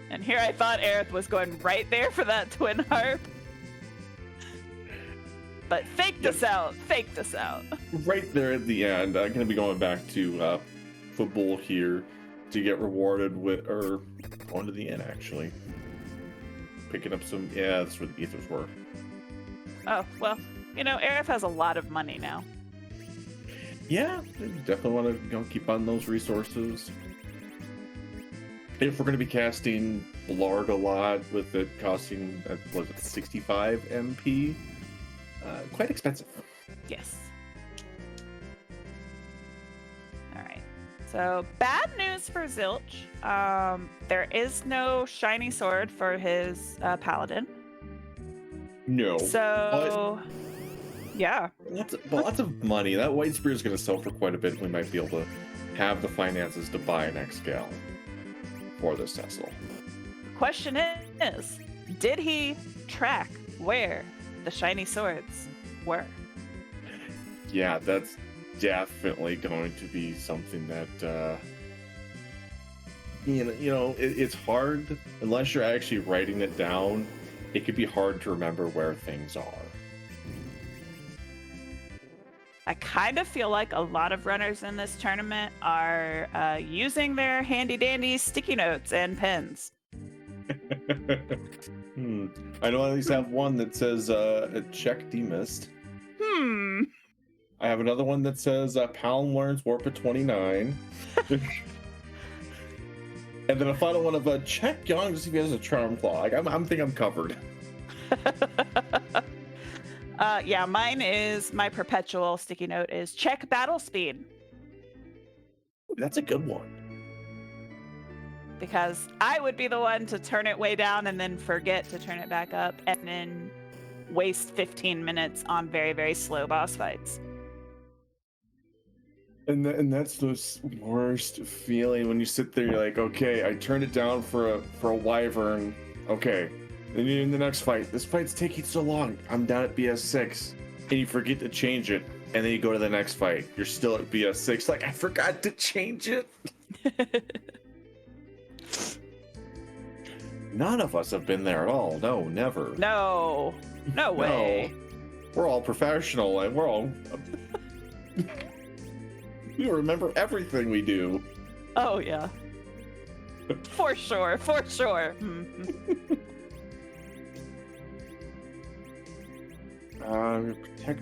And here I thought Aerith was going right there for that Twin Harp. But fake this out. Right there at the end. I'm going to be going back to football here to get rewarded with, or going to the end actually. Picking up some, yeah, that's where the ethers were. Oh, well, Aerith has a lot of money now. Yeah, you definitely want to keep on those resources. If we're going to be casting Blarg a lot, with it costing, was it 65 MP? Quite expensive. Yes. All right. So, bad news for Zilch. There is no shiny sword for his paladin. No. So, yeah. Lots of money. That white spear is going to sell for quite a bit. We might be able to have the finances to buy an X-Gal for this Tesla. The question is, did he track where the shiny swords were? Yeah, that's definitely going to be something that it's hard unless you're actually writing it down. It could be hard to remember where things are. I kind of feel like a lot of runners in this tournament are using their handy dandy sticky notes and pens. I know I at least have one that says check demist. I have another one that says Palm learns warp at 29. And then a final one of check Young to see if he has a charm claw. Like, I'm think I'm covered. Yeah, my perpetual sticky note is check battle speed. That's a good one. Because I would be the one to turn it way down and then forget to turn it back up and then waste 15 minutes on very, very slow boss fights. And that's the worst feeling when you sit there, you're like, okay, I turned it down for a wyvern. Okay. Then you're in the next fight. This fight's taking so long. I'm down at BS6. And you forget to change it. And then you go to the next fight. You're still at BS6. Like, I forgot to change it. None of us have been there at all. No, never. No way. No. We're all professional and we're all... We remember everything we do. Oh, yeah. For sure. Protect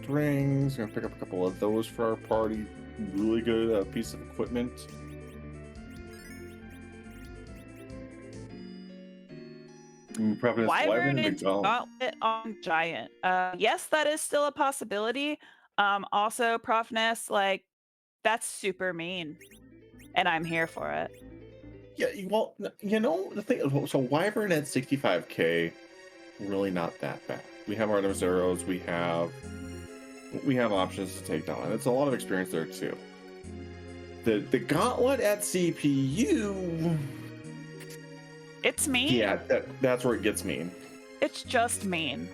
rings. Gonna pick up a couple of those for our party. Really good piece of equipment. Probably Wyvern and Gauntlet on Giant. Yes, that is still a possibility. Also, Prof Ness, like, that's super mean, and I'm here for it. Yeah, well, the thing. So Wyvern at 65k, really not that bad. We have Artemis arrows. We have options to take down. It's a lot of experience there too. The Gauntlet at CPU. It's mean. Yeah, that's where it gets mean. It's just mean.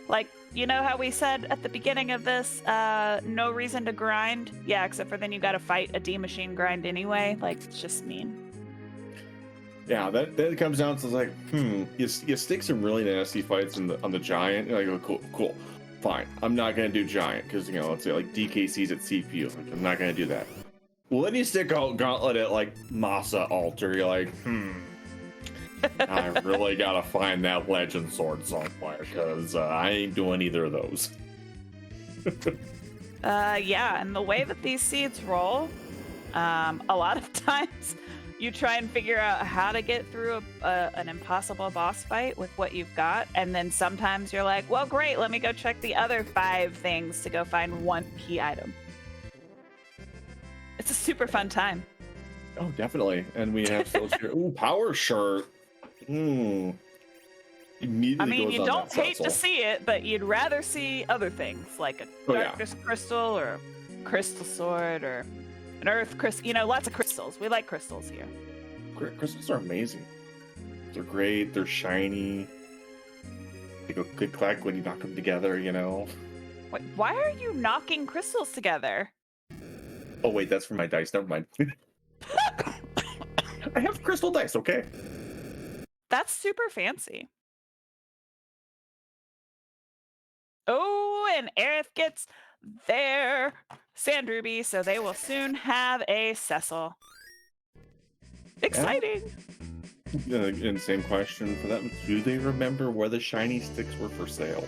Like, you know how we said at the beginning of this, no reason to grind? Yeah, except for then you gotta fight a D-machine grind anyway. Like, it's just mean. Yeah, that comes down to like, you stick some really nasty fights on the Giant. You're like, oh, cool, fine. I'm not gonna do Giant because let's say like DKC's at CPU. Like, I'm not gonna do that. Well, then you stick out Gauntlet at like Masa Altar. You're like, I really gotta find that Legend Sword somewhere because I ain't doing either of those. Yeah, and the way that these seeds roll, a lot of times you try and figure out how to get through an impossible boss fight with what you've got, and then sometimes you're like, well, great, let me go check the other 5 things to go find one key item. It's a super fun time. Oh, definitely. And we have Zilch here. Ooh, power shirt. Hmm. Immediately I mean, goes you on don't that hate to Setzel. see it, but you'd rather see other things like a Oh, yeah. darkness crystal or a crystal sword or an earth crystal. You know, lots of crystals. We like crystals here. Crystals are amazing. They're great. They're shiny. They go click clack when you knock them together, you know. Wait, why are you knocking crystals together? Oh wait, that's for my dice. Never mind. I have crystal dice. Okay. That's super fancy. Oh, and Aerith gets their sand ruby, so they will soon have a Cecil. Exciting. And same question for them. Do they remember where the shiny sticks were for sale?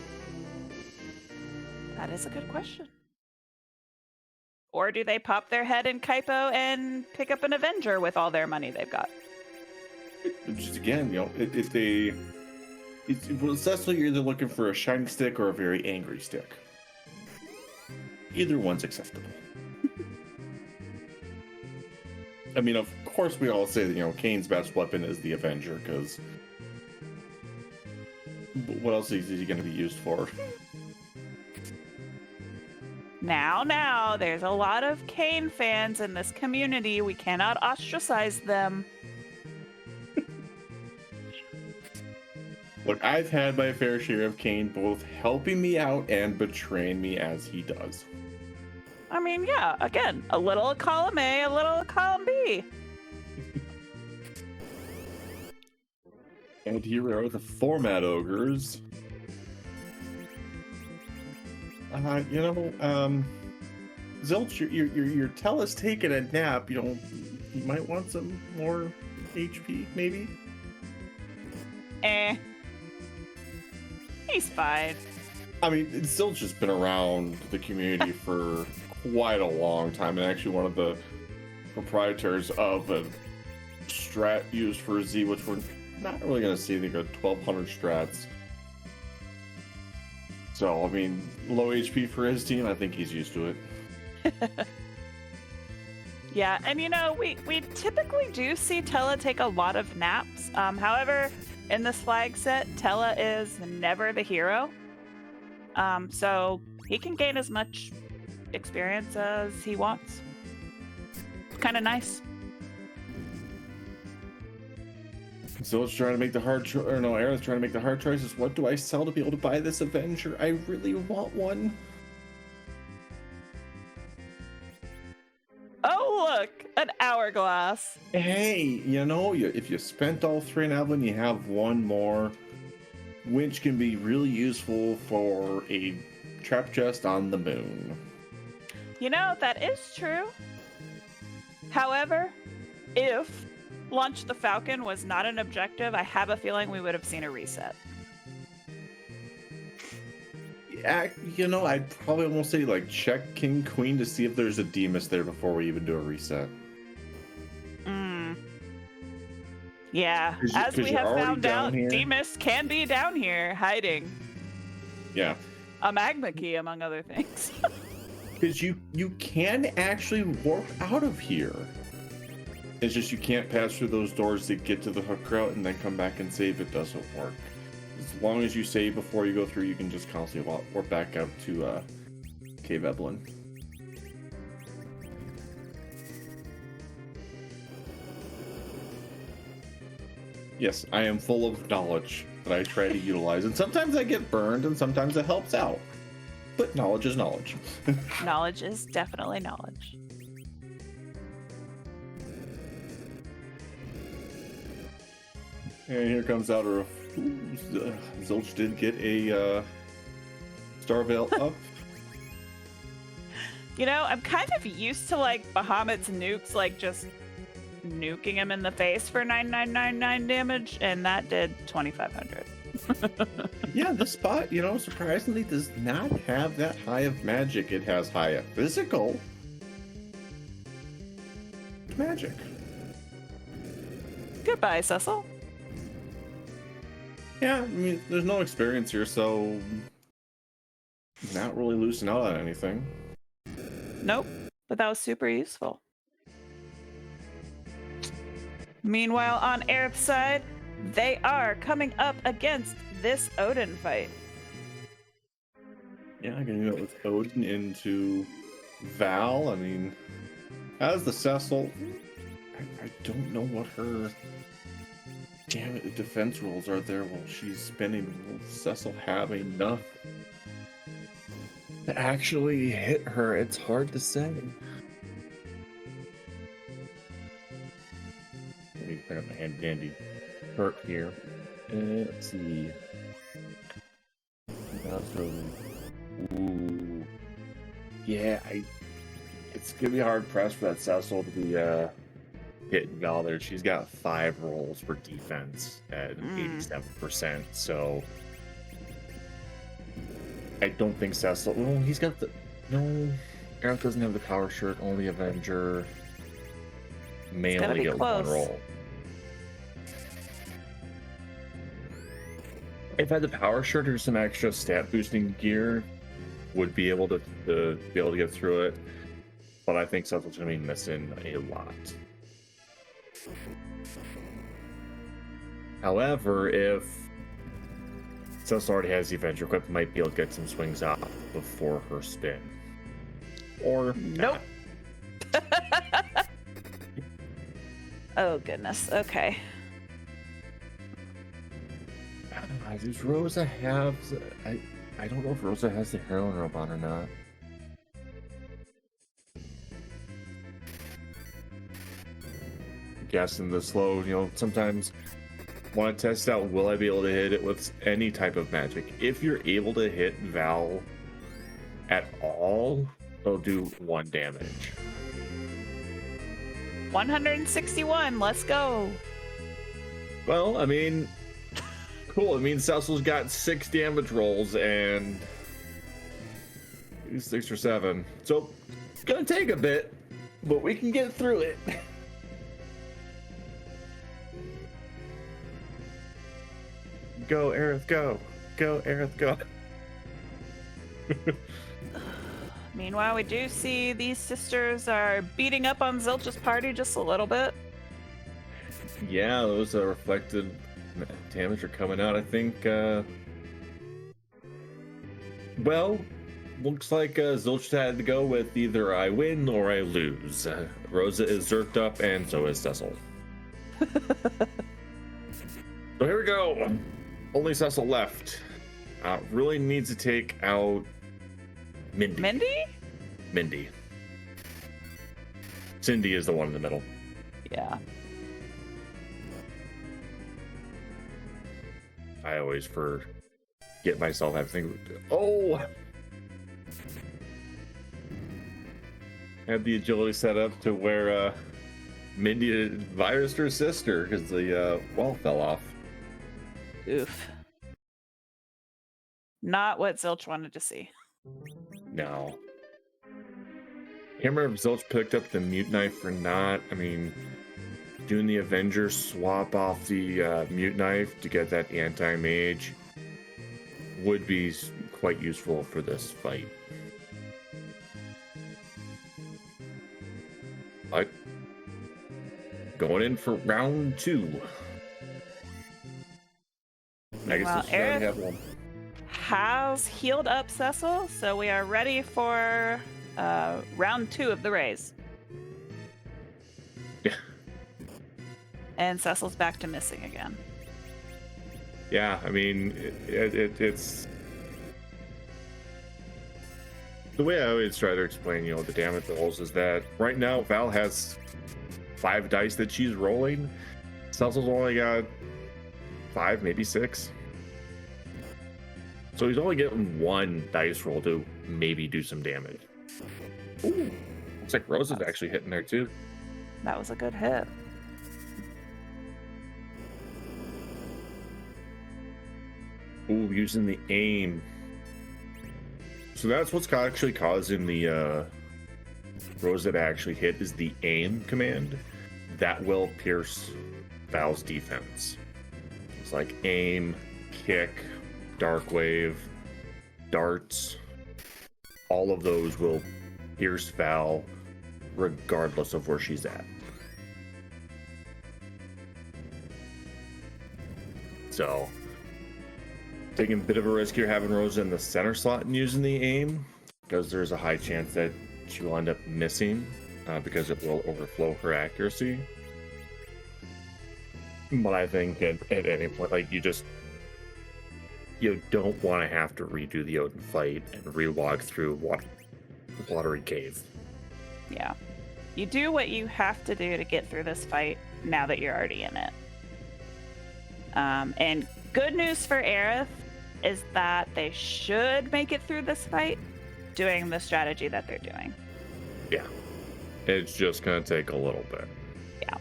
That is a good question. Or do they pop their head in Kaipo and pick up an Avenger with all their money they've got? Just again, you know, if they, well, essentially you're either looking for a shiny stick or a very angry stick. Either one's acceptable. I mean, of course, we all say that, you know, Kane's best weapon is the Avenger, because what else is he going to be used for? Now, there's a lot of Kane fans in this community. We cannot ostracize them. Look, I've had my fair share of Kane both helping me out and betraying me as he does. I mean, yeah, again, a little column A, a little column B. And here are the format ogres. You know, Zilch, your Tella's taking a nap. You know, you might want some more HP, maybe? He's fine. I mean, Zilch has been around the community for quite a long time, and actually one of the proprietors of a strat used for Z, which we're not really going to see. They got 1200 strats. So, I mean, low HP for his team, I think he's used to it. Yeah, and you know, we typically do see Tella take a lot of naps. However, in this flag set, Tella is never the hero. So he can gain as much experience as he wants. It's kind of nice. Zilch trying to make the hard choice, or no, Aerith trying to make the hard choices. What do I sell to be able to buy this Avenger? I really want one. Oh, look, an hourglass. Hey, you know, if you spent all 3 in Evelyn, you have one more, which can be really useful for a trap chest on the moon. You know, that is true. However, if Launch the Falcon was not an objective, I have a feeling we would have seen a reset. You know, I'd probably almost say, like, check King Queen to see if there's a Demas there before we even do a reset. Yeah, as we have found out, Demas can be down here, hiding. Yeah. A magma key, among other things. Because you can actually warp out of here. It's just you can't pass through those doors to get to the hook route and then come back and save. It doesn't work. As long as you save before you go through, you can just constantly warp back out to Cave Eblan. Yes, I am full of knowledge that I try to utilize, and sometimes I get burned, and sometimes it helps out. But knowledge is knowledge. Knowledge is definitely knowledge. And here comes out our... Zilch did get a Star Veil up. You know, I'm kind of used to, like, Bahamut's nukes, like, just nuking him in the face for 9999 damage, and that did 2500. Yeah, this spot, you know, surprisingly does not have that high of magic. It has high of physical magic. Goodbye, Cecil. Yeah, I mean, there's no experience here, so not really losing out on anything. Nope, but that was super useful. Meanwhile, on Aerith's side, they are coming up against this Odin fight. Yeah, I'm gonna go with Odin into Val. I mean, as the Cecil, I don't know what her damn it defense rolls are there while she's spinning. Will Cecil have enough To actually hit her, it's hard to say. Let me bring up my hand dandy perk here. Let's see. Ooh. Yeah, it's gonna be hard pressed for that Cecil to be Hitting Val there. She's got 5 rolls for defense at 87%. So I don't think Cecil. Well, he's got the. No, Aerith doesn't have the power shirt. Only Avenger may It's gotta only be get close. 1 roll. If I had the power shirt or some extra stat boosting gear, would be able to get through it. But I think Cecil's gonna be missing a lot. However, if Cecil already has the Avenger equipped, might be able to get some swings out before her spin. Or Nope. Oh, goodness. Okay. Does Rosa have? I don't know if Rosa has the heroin robe on or not. Guessing the slow, sometimes want to test out, will I be able to hit it with any type of magic? If you're able to hit Val at all, it'll do 1 damage. 161. Let's go. Well, I mean, cool. It means Cecil's got 6 damage rolls and 6 or 7. So it's gonna take a bit, but we can get through it. Go, Aerith, go. Go, Aerith, go. Meanwhile, we do see these sisters are beating up on Zilch's party just a little bit. Yeah, those reflected damage are coming out. I think, well, looks like Zilch had to go with either I win or I lose. Rosa is zerked up, and so is Cecil. So here we go. Only Cecil left. Really needs to take out Mindy. Mindy? Mindy. Cindy is the one in the middle. Yeah. I always forget myself having. Oh! Had the agility set up to where Mindy virused her sister because the wall fell off. Oof. Not what Zilch wanted to see. No. Can't remember if Zilch picked up the mute knife or not. I mean, doing the Avenger swap off the mute knife to get that anti-mage would be quite useful for this fight. But going in for round 2. I guess Well, this should already Aerith have one. has healed up Cecil, so we are ready for round 2 of the raise. Yeah. And Cecil's back to missing again. Yeah, I mean, it's the way I always try to explain, the damage rolls is that right now Val has 5 dice that she's rolling. Cecil's only got 5, maybe 6. So he's only getting 1 dice roll to maybe do some damage. Ooh, looks like Rose is actually hitting there too. That was a good hit. Ooh, using the aim. So that's what's actually causing the Rose that actually hit is the aim command. That will pierce Val's defense. It's like aim, kick, dark wave, darts. All of those will pierce Val regardless of where she's at. So, taking a bit of a risk here having Rosa in the center slot and using the aim, because there's a high chance that she will end up missing because it will overflow her accuracy. But I think at any point, like, you don't want to have to redo the Odin fight and re-walk through Watery Cave. Yeah. You do what you have to do to get through this fight now that you're already in it. And good news for Aerith is that they should make it through this fight doing the strategy that they're doing. Yeah. It's just going to take a little bit. Yeah.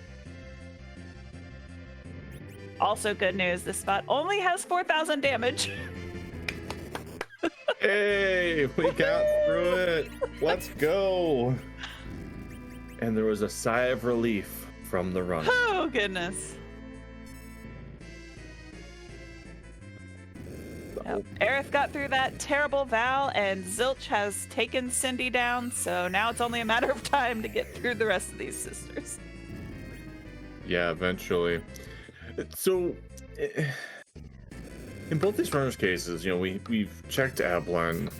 Also good news, this spot only has 4,000 damage. Hey, we got through it. Let's go. And there was a sigh of relief from the runner. Oh, goodness. Yep. Aerith got through that terrible Val, and Zilch has taken Cindy down, so now it's only a matter of time to get through the rest of these sisters. Yeah, eventually. So, in both these runners' cases, we've checked Eblan.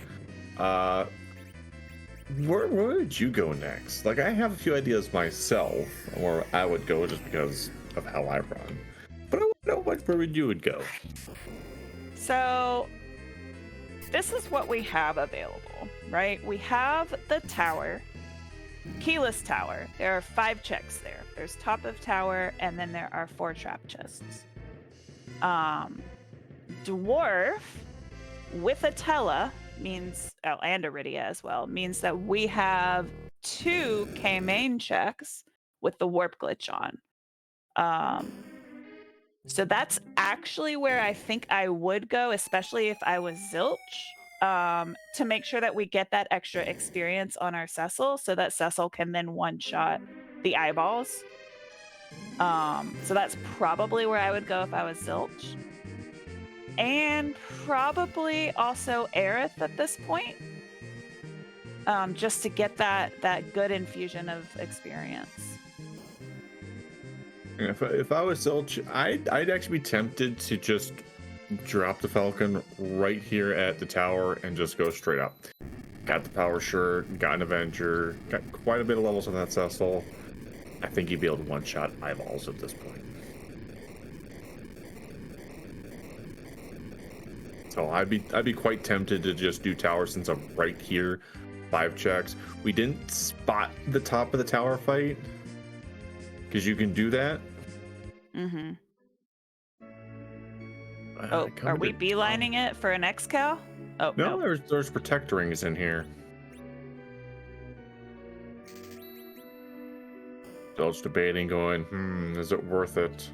Where would you go next? Like, I have a few ideas myself, where I would go just because of how I run. But I want to know where would you would go? So, this is what we have available, right? We have the tower, keyless tower. There are 5 checks there. There's top of tower, and then there are 4 trap chests. Dwarf with Atella means, and Iridia as well, means that we have 2 K main checks with the warp glitch on. So that's actually where I think I would go, especially if I was Zilch, to make sure that we get that extra experience on our Cecil so that Cecil can then one-shot the eyeballs. So that's probably where I would go if I was Zilch. And probably also Aerith at this point, just to get that good infusion of experience. If I was Zilch, I'd actually be tempted to just drop the Falcon right here at the tower and just go straight up. Got the Power Shirt, got an Avenger, got quite a bit of levels on that Cecil. I think you'd be able to one-shot eyeballs at this point. So I'd be quite tempted to just do tower since I'm right here. 5 checks. We didn't spot the top of the tower fight because you can do that. Mm-hmm. Oh, are we beelining it for an X-Cal? Oh, no. There's protect rings in here. So I was debating going, is it worth it?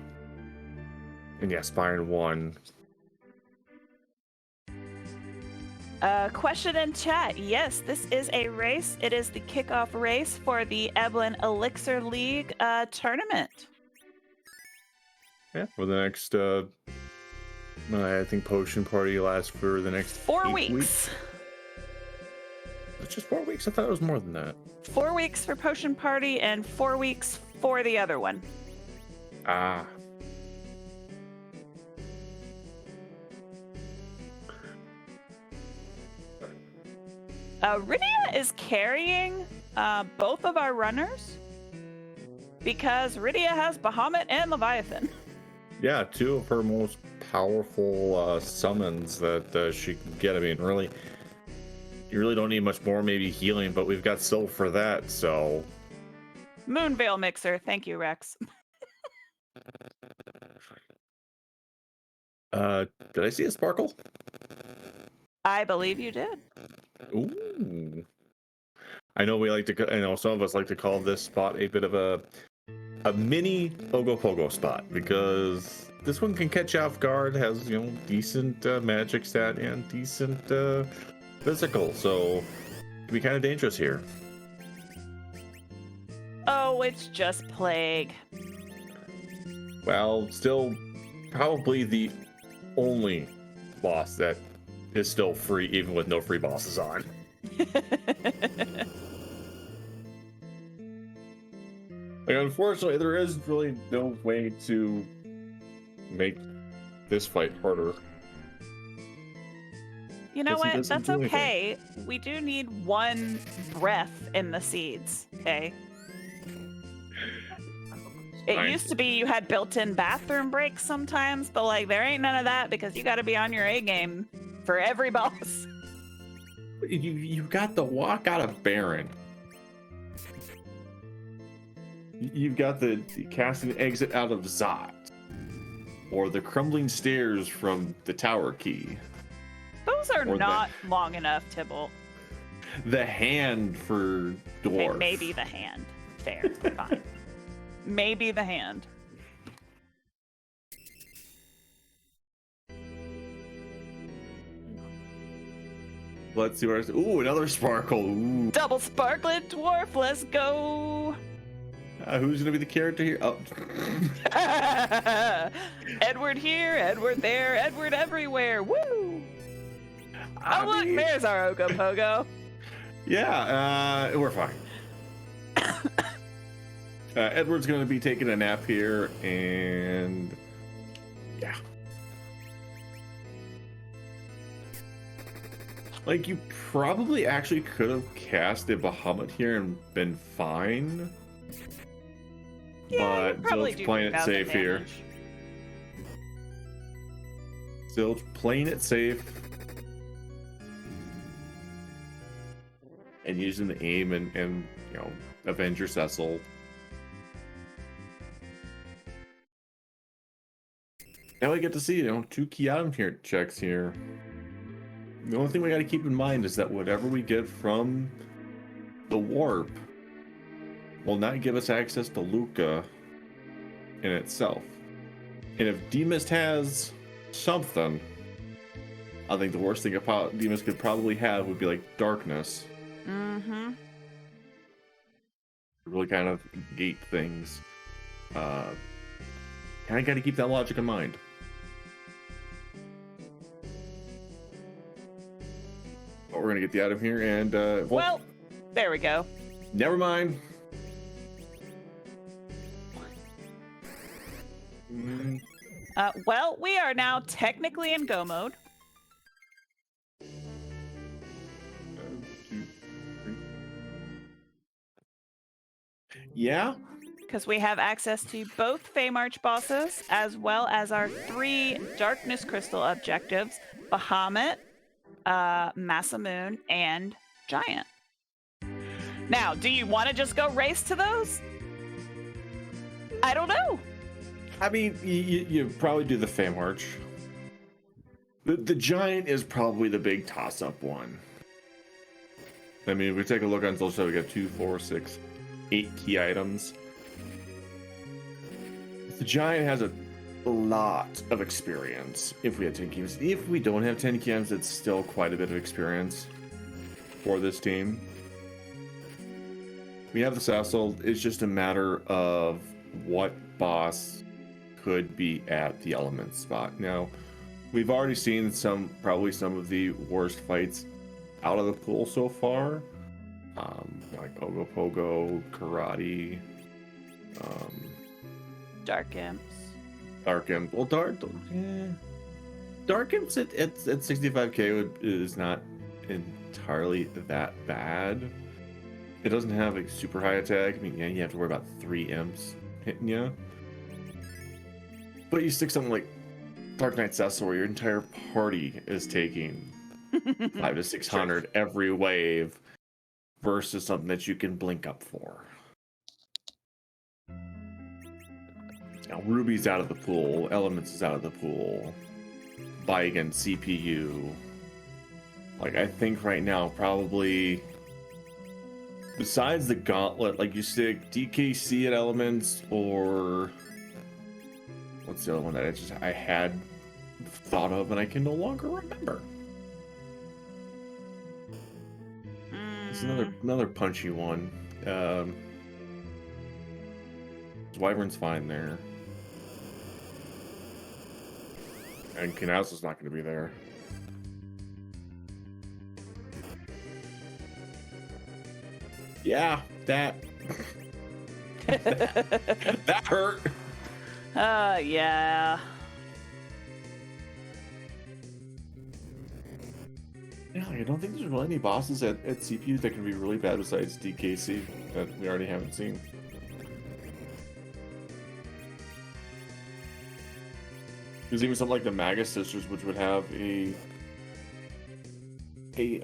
And yeah, Spine 1. Question in chat. Yes, this is a race. It is the kickoff race for the Eblan Elixir League tournament. Yeah, for the next, I think Potion Party lasts for the next 4 weeks. It's just 4 weeks? I thought it was more than that. 4 weeks for Potion Party and 4 weeks for the other one. Ah. Rydia is carrying both of our runners because Rydia has Bahamut and Leviathan. Yeah, 2 of her most powerful summons that she can get. I mean, really, you really don't need much more, maybe healing, but we've got Sylph for that, so... Moonveil Mixer. Thank you, Rex. Did I see a sparkle? I believe you did. Ooh. I know some of us like to call this spot a bit of a mini Ogopogo spot because this one can catch you off guard, has, decent magic stat and decent physical, so it can be kind of dangerous here. Oh, it's just Plague. Well, still probably the only boss that is still free, even with no free bosses on. Unfortunately, there is really no way to make this fight harder. You know 'Cause he what? doesn't That's do anything. okay. We do need one breath in the seeds, okay? It Fine. used to be you had built-in bathroom breaks sometimes, but like there ain't none of that because you got to be on your A game for every boss. You got the walk out of Baron. You've got the casting exit out of Zot. Or the crumbling stairs from the tower key. Those are Or not long enough, Tibble. The hand for dwarf. Maybe the hand. Fair. Fine. Maybe the hand. Let's see where it's. Ooh, another sparkle. Ooh. Double sparklet dwarf, let's go. Who's gonna be the character here? Oh. Edward here, Edward there, Edward everywhere. Woo! I Oh, look, mean, there's our Ogopogo. Yeah, we're fine. Edward's gonna be taking a nap here, and yeah. Like, you probably actually could have cast a Bahamut here and been fine. Yeah, you But probably Zilch do playing it 2,000 safe here. damage. Zilch playing it safe. And using the aim and you know, avenge your Cecil. Now we get to see, 2 key item here checks here. The only thing we got to keep in mind is that whatever we get from the warp will not give us access to Luca in itself. And if Demas has something, I think the worst thing Demas could probably have would be like darkness. Mm-hmm. Really kind of gate things. Kind of got to keep that logic in mind. But we're gonna get the item here, and Well, there we go. never mind. Mm, Well, we are now technically in go mode. 1, 2, 3. Yeah. Because we have access to both Feymarch bosses, as well as our 3 Darkness Crystal objectives, Bahamut, Masamoon, and Giant. Now, do you want to just go race to those? I don't know. I mean, you probably do the Feymarch. The Giant is probably the big toss-up one. I mean, if we take a look on Zilch, we got 2, 4, 6, 8 key items. The Giant has a lot of experience if we have 10 keys. If we don't have 10 keys, it's still quite a bit of experience for this team. We have the Cecil. It's just a matter of what boss could be at the element spot. Now, we've already seen probably some of the worst fights out of the pool so far. Like Ogopogo, Karate, Dark Imps. Dark Imp. Well, Dark Imp's at 65k is not entirely that bad. It doesn't have a super high attack. I mean, yeah, you have to worry about 3 imps hitting you. But you stick something like Dark Knight Cecil, where your entire party is taking 500 to 600 every wave, versus something that you can blink up for. Now, Ruby's out of the pool, Elements is out of the pool, Baigan, CPU. Like, I think right now, probably, besides the Gauntlet, like you stick DKC at Elements, or what's the other one that I had thought of and I can no longer remember? It's another punchy one. Wyvern's fine there. And Knaus not going to be there. Yeah, that Uh, that hurt. yeah. Yeah, I don't think there's really any bosses at CPU that can be really bad besides DKC that we already haven't seen. Because even something like the Magus Sisters, which would have a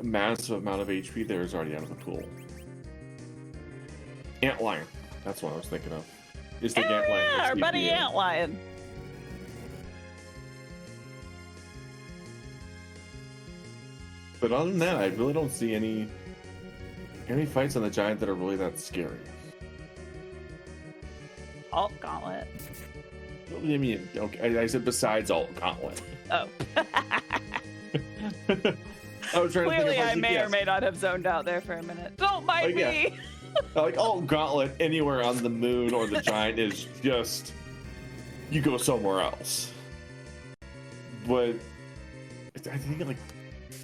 massive amount of HP there, is already out of the pool. Antlion, that's what I was thinking of. It's the Antlion. Yeah, our buddy Antlion. But other than that, I really don't see any fights on the Giant that are really that scary. Alt Gauntlet. I mean, okay, I said besides Alt Gauntlet. Oh. I was trying Clearly, to think I may or may not have zoned out there for a minute. Don't mind me. Like Alt Gauntlet anywhere on the moon or the Giant is just you go somewhere else. But I think like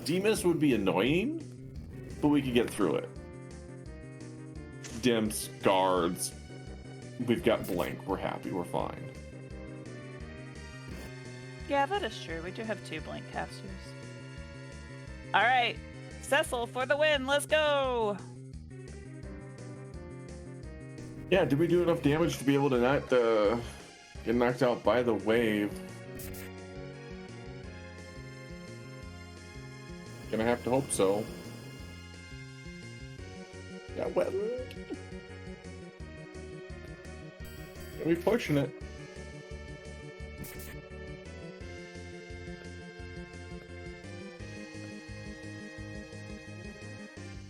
Demus would be annoying, but we could get through it. Dimps, guards, we've got Blink. We're happy. We're fine. Yeah, that is true. We do have 2 Blink casters. All right, Cecil for the win. Let's go. Yeah, did we do enough damage to be able to not get knocked out by the wave? Gonna have to hope so. Yeah, well, we pushing it.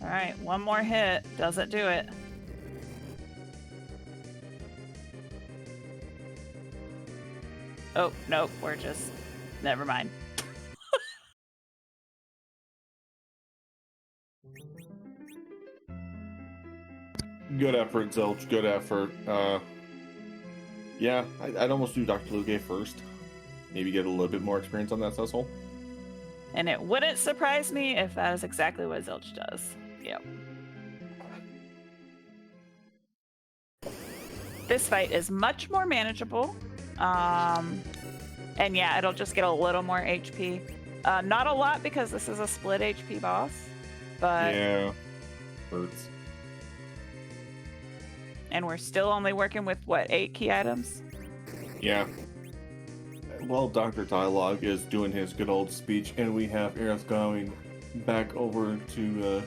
All right, one more hit. Doesn't do it. Oh, nope, we're just... Never mind. Good effort, Zilch. Good effort. Yeah, I'd almost do Dr. Luque first. Maybe get a little bit more experience on that Cecil. And it wouldn't surprise me if that is exactly what Zilch does. Yep. This fight is much more manageable. And yeah, it'll just get a little more HP. Not a lot because this is a split HP boss, but... Yeah, hurts. And we're still only working with, what, 8 key items? Yeah. Well, Dr. Dialogue is doing his good old speech, and we have Aerith going back over to,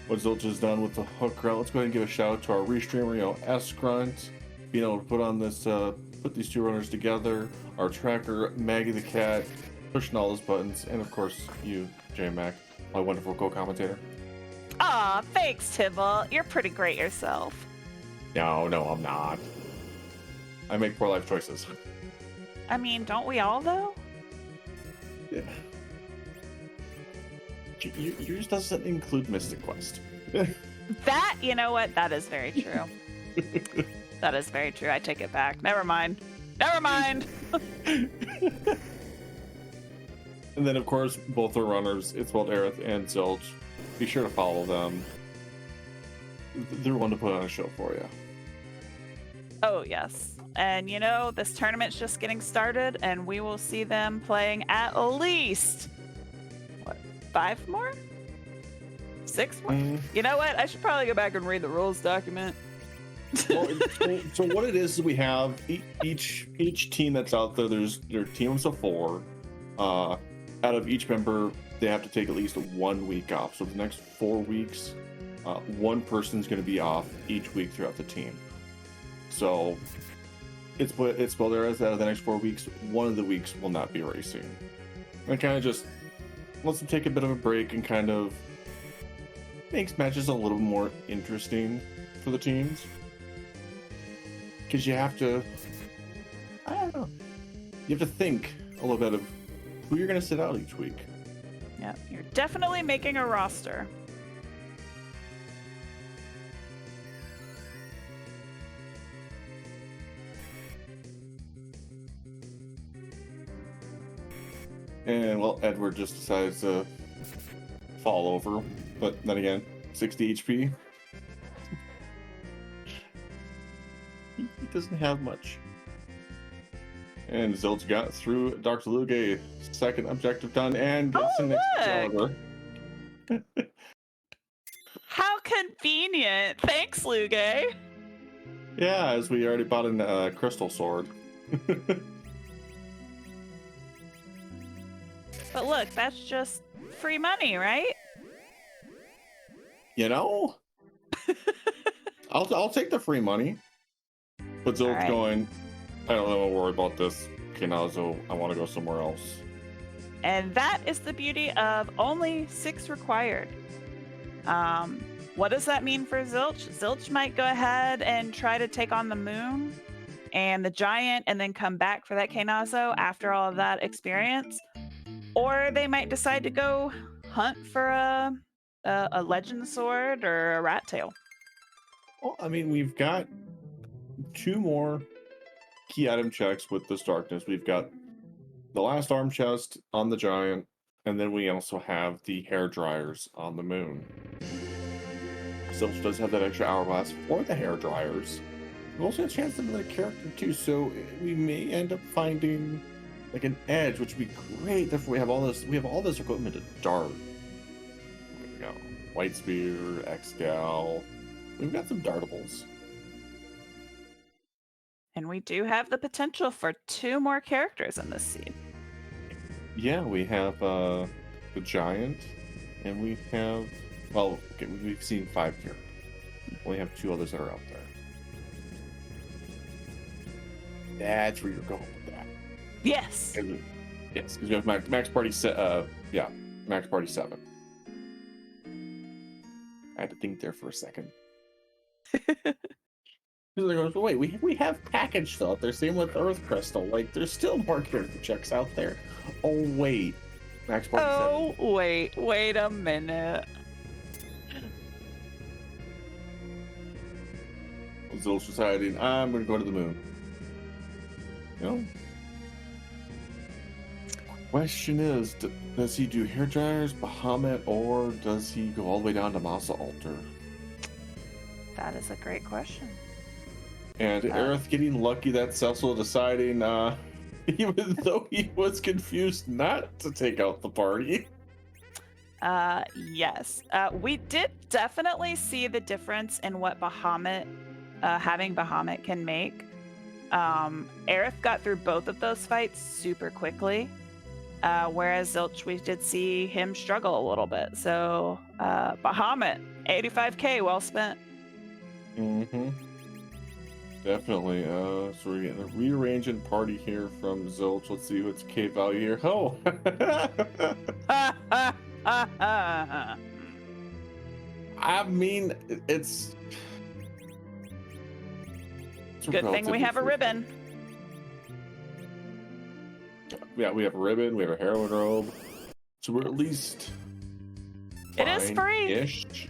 what Zilch has done with the hook route. Let's go ahead and give a shout out to our restreamer, S-Grunt, being able to put on this, put these 2 runners together, our tracker, Maggie the Cat, pushing all those buttons, and of course, you, J-Mac, my wonderful co-commentator. Aw, thanks, Tibble. You're pretty great yourself. No, I'm not. I make poor life choices. I mean, don't we all, though? Yeah. Yours doesn't include Mystic Quest. That, you know what? That is very true. That is very true. I take it back. Never mind. Never mind. And then, of course, both are runners. It's both Aerith and Zilch. Be sure to follow them. They're one to put on a show for you. Oh, yes. And, this tournament's just getting started, and we will see them playing at least, 5 more? 6 more? You know what? I should probably go back and read the rules document. Well, so what it is we have each team that's out there. There are teams of 4. Out of each member, they have to take at least 1 week off. So the next 4 weeks, one person's going to be off each week throughout the team. So it's spelled there as out of the next 4 weeks, one of the weeks will not be racing. And kind of just lets them take a bit of a break and kind of makes matches a little more interesting for the teams. Because you have to, I don't know, you have to think a little bit of who you're going to sit out each week. Yeah, you're definitely making a roster. And, well, Edward just decides to fall over. But then again, 60 HP. He doesn't have much. And Zilch got through Dr. Luge, second objective done, and gets Oh, an next look! Excalibur. How convenient. Thanks, Luge. Yeah, as we already bought a crystal sword. But look, that's just free money, right? You know, I'll take the free money. But Zilch Alright. going, I don't know, worry about this Kenazo. I want to go somewhere else. And that is the beauty of only 6 required. What does that mean for Zilch? Zilch might go ahead and try to take on the moon and the giant and then come back for that Kenazo after all of that experience. Or they might decide to go hunt for a legend sword or a rat tail. Well, I mean, we've got 2 more key item checks with this darkness. We've got the last arm chest on the giant, and then we also have the hair dryers on the moon. Zilch does have that extra hourglass for the hair dryers. We also have a chance to another character too, so we may end up finding like an edge, which would be great if we have all this. We have all this equipment to dart. You know, White Spear, Excal. We've got some dartables. And we do have the potential for 2 more characters in this seed. Yeah, we have the giant, and we have, well, okay, we've seen 5 here. We have 2 others that are out there. That's where you're going with that. Yes. Yes, because we have max party max party 7. I had to think there for a second. Goes, wait, we have package still out there. Same with Earth Crystal. Like, there's still more character checks out there. Oh wait, max party 7. Oh, wait a minute. Zilch deciding, I'm going to go to the moon. You know? Question is, does he do hair dryers, Bahamut, or does he go all the way down to Masa Altar? That is a great question. And Aerith getting lucky that Cecil deciding, even though he was confused not to take out the party. Yes. We did definitely see the difference in what Bahamut, having Bahamut can make. Aerith got through both of those fights super quickly, whereas Zilch, we did see him struggle a little bit. So, Bahamut, 85k, well spent. Mm-hmm. Definitely. So we're getting a rearranging party here from Zilch. Let's see what's K value here. Oh! I mean, it's good thing we have a ribbon. Yeah, we have a ribbon, we have a heroin robe. So we're at least it is free. Ish.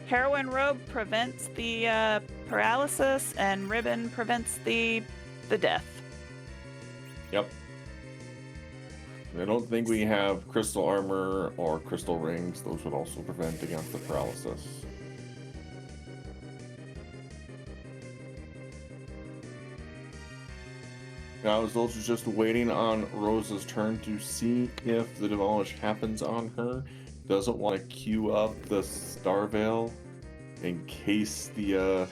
Heroin robe prevents the paralysis, and ribbon prevents the death. Yep. I don't think we have crystal armor or crystal rings. Those would also prevent against the paralysis. Now Zilch is just waiting on Rosa's turn to see if the demolish happens on her. Doesn't want to queue up the Star Veil in case the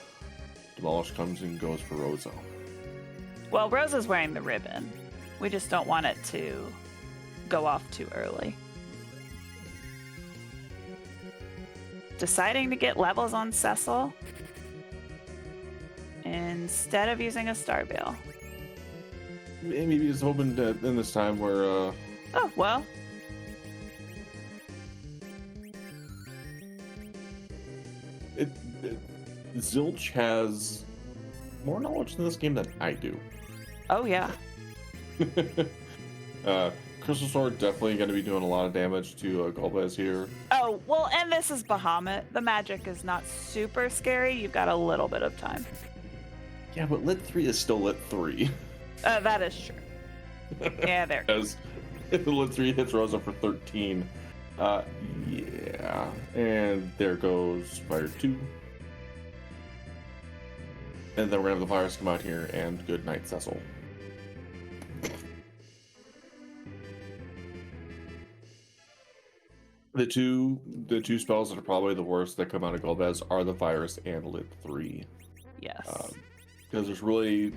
demolish comes and goes for Rosa. Well, Rosa's wearing the ribbon. We just don't want it to go off too early. Deciding to get levels on Cecil instead of using a Star Veil. Maybe he's hoping that in this time where Oh, well. Zilch has more knowledge in this game than I do. Oh, yeah. Crystal Sword definitely going to be doing a lot of damage to Golbez here. Oh, well, and this is Bahamut. The magic is not super scary. You've got a little bit of time. Yeah, but Lit 3 is still Lit 3. That is true. Yeah, there. As if the Lit 3 hits Rosa for 13. Yeah. And there goes Fire 2. And then we're gonna have the virus come out here, and good night, Cecil. The two spells that are probably the worst that come out of Golbez are the virus and Lit 3. Yes. Because there's really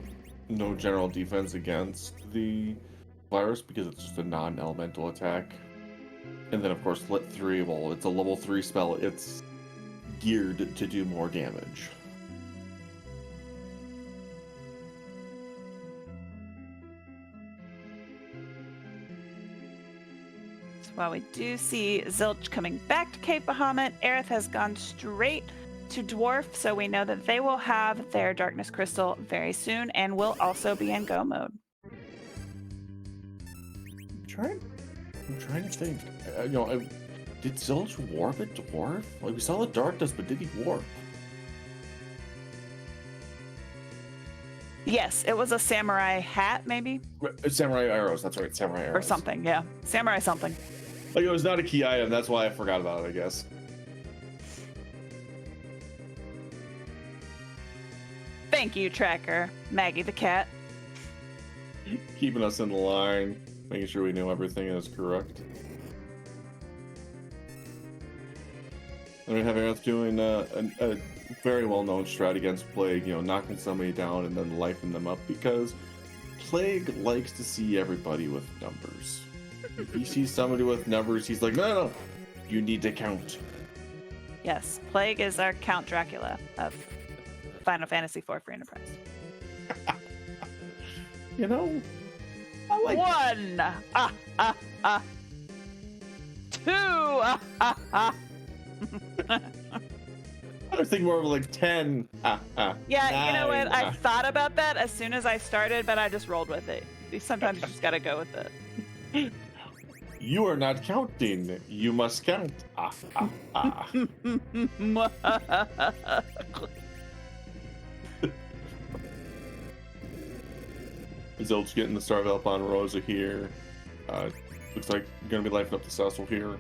no general defense against the virus because it's just a non-elemental attack. And then of course Lit 3, well, it's a level 3 spell. It's geared to do more damage. While we do see Zilch coming back to Cape Bahamut, Aerith has gone straight to Dwarf, so we know that they will have their Darkness Crystal very soon and will also be in go mode. I'm trying to think. Did Zilch warp at Dwarf? Like, we saw the darkness, but did he warp? Yes, it was a samurai hat, maybe? Samurai arrows, that's right, samurai arrows. Or something, yeah. Samurai something. Like, it was not a key item, that's why I forgot about it, I guess. Thank you, Tracker. Maggie the cat. Keeping us in the line, making sure we know everything is correct. And we have Aerith doing a very well-known strat against Plague, knocking somebody down and then lifing them up, because Plague likes to see everybody with numbers. If he sees somebody with numbers, he's like, no, you need to count. Yes, Plague is our Count Dracula of Final Fantasy IV Free Enterprise. I like 1! Two! I was thinking more of like 10. Yeah, you know what? 9. I thought about that as soon as I started, but I just rolled with it. Sometimes you just gotta go with it. You are not counting. You must count. Zilch getting the Star Valve on Rosa here. Looks like you're gonna be lifing up the Cecil here.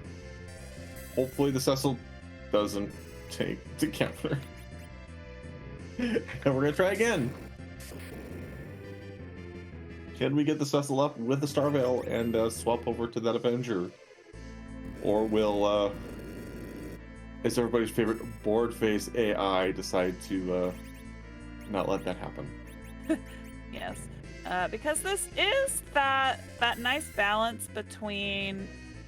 Hopefully the Cecil doesn't take the counter. And we're gonna try again. Can we get the Cecil up with the Star Veil and swap over to that Avenger? Or will, as everybody's favorite board face AI, decide to not let that happen? Yes, because this is that nice balance between,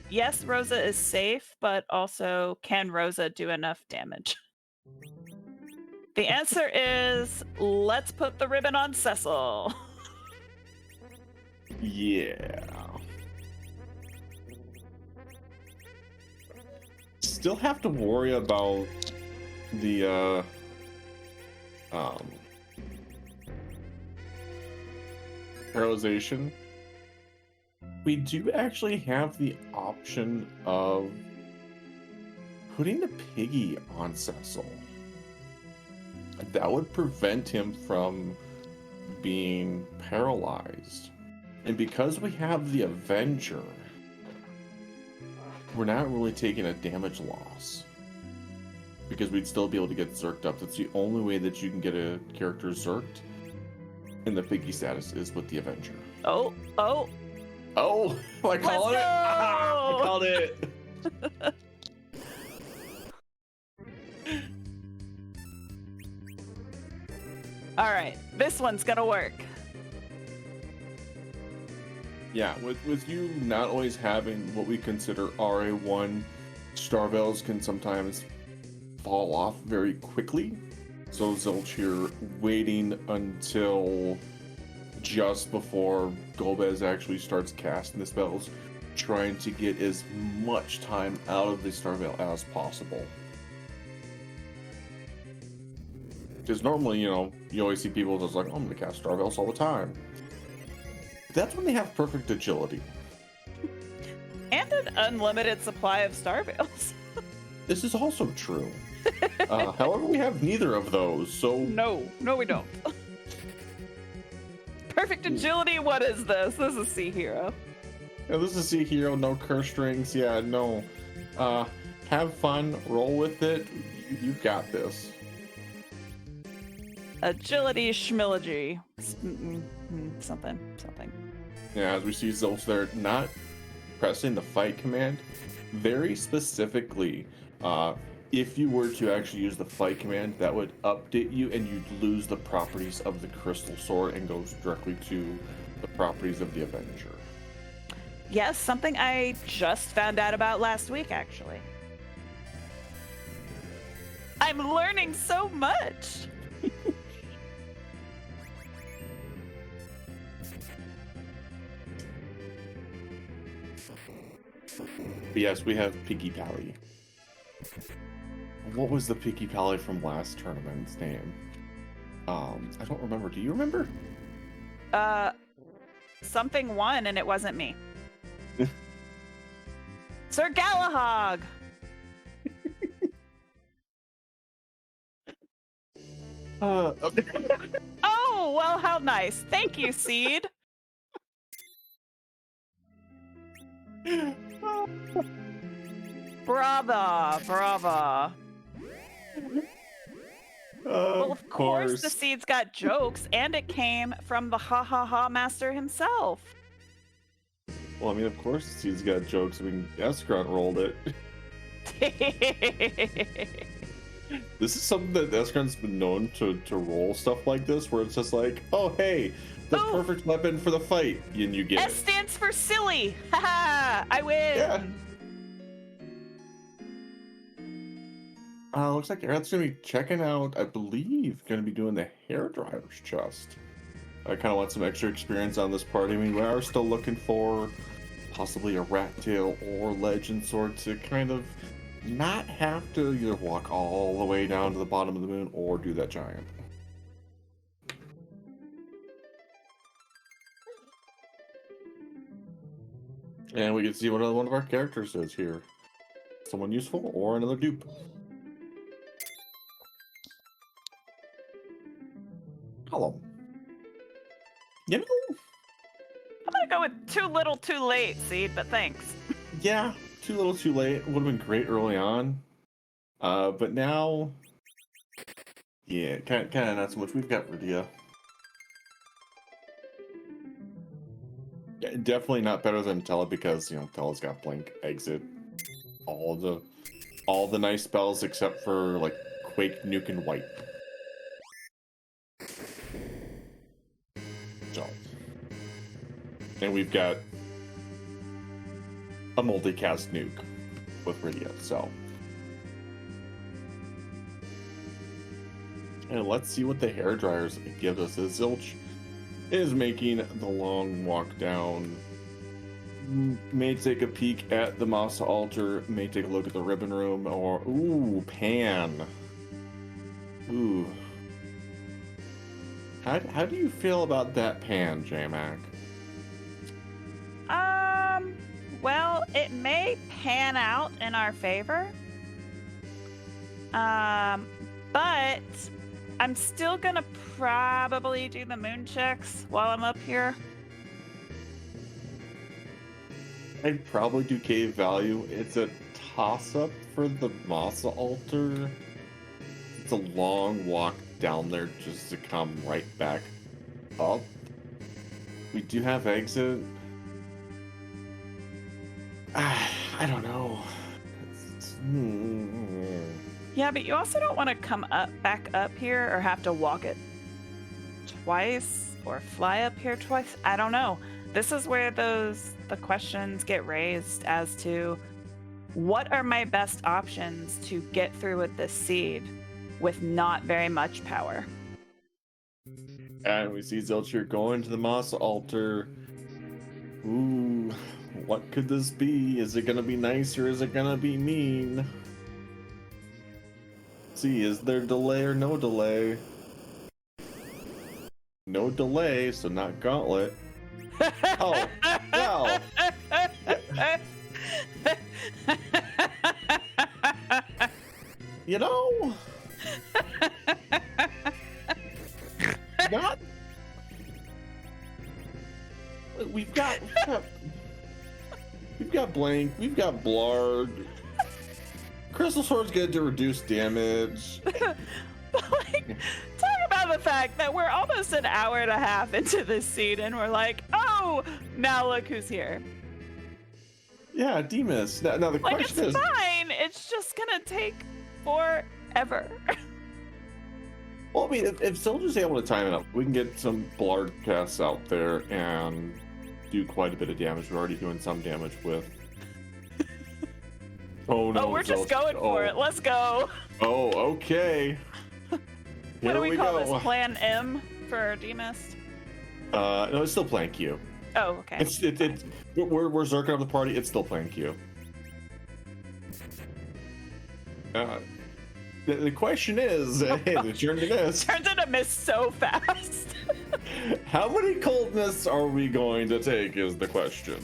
yes, Rosa is safe, but also can Rosa do enough damage? The answer is, let's put the ribbon on Cecil. Yeah. Still have to worry about the paralyzation. We do actually have the option of putting the piggy on Cecil. That would prevent him from being paralyzed. And because we have the Avenger, we're not really taking a damage loss. Because we'd still be able to get Zerked up. That's the only way that you can get a character Zerked in the piggy status is with the Avenger. Oh! I called it! I called it! Alright, this one's gonna work. Yeah, with you not always having what we consider RA1, Star Veils can sometimes fall off very quickly. So Zilch here waiting until just before Golbez actually starts casting the spells, trying to get as much time out of the Star Veil as possible. Because normally, you always see people just like, oh, I'm gonna cast Star Veils all the time. That's when they have perfect agility. And an unlimited supply of Star Veils. This is also true. However, we have neither of those, so... No, we don't. Perfect agility, what is this? This is Sea Hero. Yeah, this is Sea Hero, no curse strings, yeah, no. Have fun, roll with it, you got this. agility, schmillogy, something. Yeah, as we see Zilch there, not pressing the fight command. Very specifically, if you were to actually use the fight command, that would update you and you'd lose the properties of the crystal sword and goes directly to the properties of the Avenger. Yes, something I just found out about last week, actually. I'm learning so much. But yes, we have Piggy Pally. What was the Piggy Pally from last tournament's name? I don't remember. Do you remember? Something won and it wasn't me. Sir Galahog. Oh, well, how nice. Thank you, Seed. Brava. Well, of course the Seed's got jokes, and it came from the ha ha ha master himself. Well, I mean, of course he's got jokes. I mean, Escron rolled it. This is something that Escron's been known to roll stuff like this, where it's just like, oh, hey, the perfect weapon for the fight, and you get S stands for silly. Haha, I win. Yeah. Looks like Aerith's gonna be checking out, I believe, gonna be doing the hairdryer's chest. I kind of want some extra experience on this part. I mean, we are still looking for possibly a rat tail or legend sword to kind of not have to either walk all the way down to the bottom of the moon or do that giant. And we can see what one of our characters is here. Someone useful or another dupe. Hello. You know, I'm gonna go with too little too late, Seed, but thanks. yeah, too little too late. Would have been great early on. But now, yeah, kind of not so much. We've got Rydia. Yeah, definitely not better than Tella because, you know, Tella's got blink, exit, all the nice spells except for like Quake, Nuke, and Wipe. So, and we've got a multicast nuke with Rydia, so. And let's see what the hairdryers give us. As Zilch is making the long walk down. May take a peek at the Masa altar, may take a look at the ribbon room, or ooh, Pan. Ooh. How do you feel about that Pan, J-Mac? Well, it may pan out in our favor. But I'm still gonna probably do the moon checks while I'm up here. I'd probably do cave value. It's a toss-up for the Masa altar. It's a long walk down there just to come right back up. We do have exit. I don't know. Yeah, but you also don't want to come back up here or have to walk it twice or fly up here twice. I don't know. This is where the questions get raised as to what are my best options to get through with this seed with not very much power. And we see Zilch going to the Masa altar. Ooh, what could this be? Is it gonna be nice or is it gonna be mean? Let's see, is there delay or no delay? No delay, so not gauntlet. Oh, well. You know, not. We've got Blank, we've got Blard. Crystal Sword's good to reduce damage. But like, talk about the fact that we're almost an hour and a half into this scene and we're like, oh, now look who's here. Yeah, Demas. Now the Like, question it's is, fine. It's just gonna take forever. well, I mean, if Soldier's able to time it up, we can get some Blard casts out there and do quite a bit of damage. We're already doing some damage with. Oh no! Oh, we're just going for it. Let's go. Oh, okay. What Here do we call go. this? Plan M for Demist? No, it's still Plan Q. Oh, okay. We're zerking up the party. It's still Plan Q. The question is, the turn to this. Turns into mist so fast. How many cold mists are we going to take? Is the question.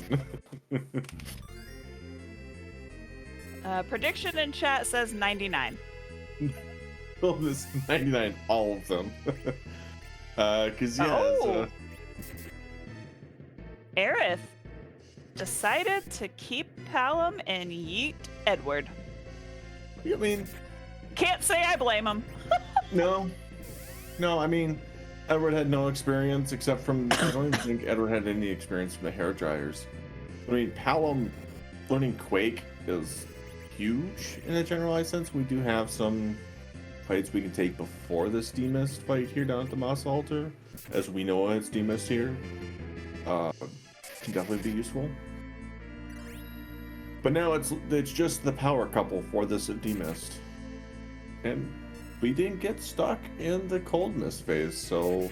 Prediction in chat says 99. Cold mist 99, all of them. Because yeah. Oh. Aerith decided to keep Palom and yeet Edward. I mean, Can't say I blame him. no. I mean, Edward had no experience except from. I don't even think Edward had any experience from the hair dryers. I mean, Palom learning Quake is huge in a generalized sense. We do have some fights we can take before this Demist fight here down at the Moss Altar, as we know it's Demist here. Can definitely be useful. But now it's just the power couple for this Demist. And we didn't get stuck in the cold mist phase, so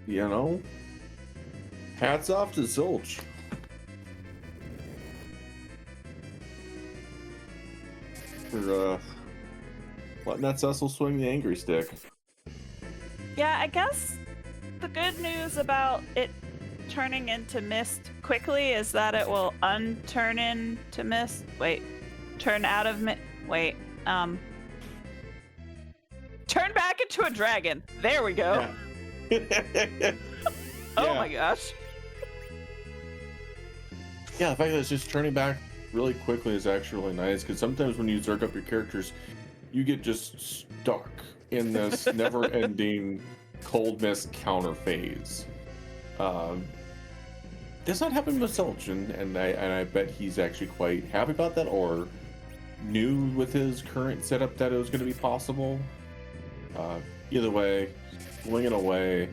you know, hats off to Zilch. For letting that Cecil swing the angry stick. Yeah, I guess the good news about it turning into mist quickly is that it will unturn into mist. Wait, turn out of mist. Wait, turn back into a dragon. There we go. Yeah. Oh Yeah. my gosh. Yeah, the fact that it's just turning back really quickly is actually really nice, because sometimes when you zerk up your characters, you get just stuck in this never-ending cold mist counter phase. That's not happening with Zilch, and I bet he's actually quite happy about that, or knew with his current setup that it was going to be possible. Either way, swinging away,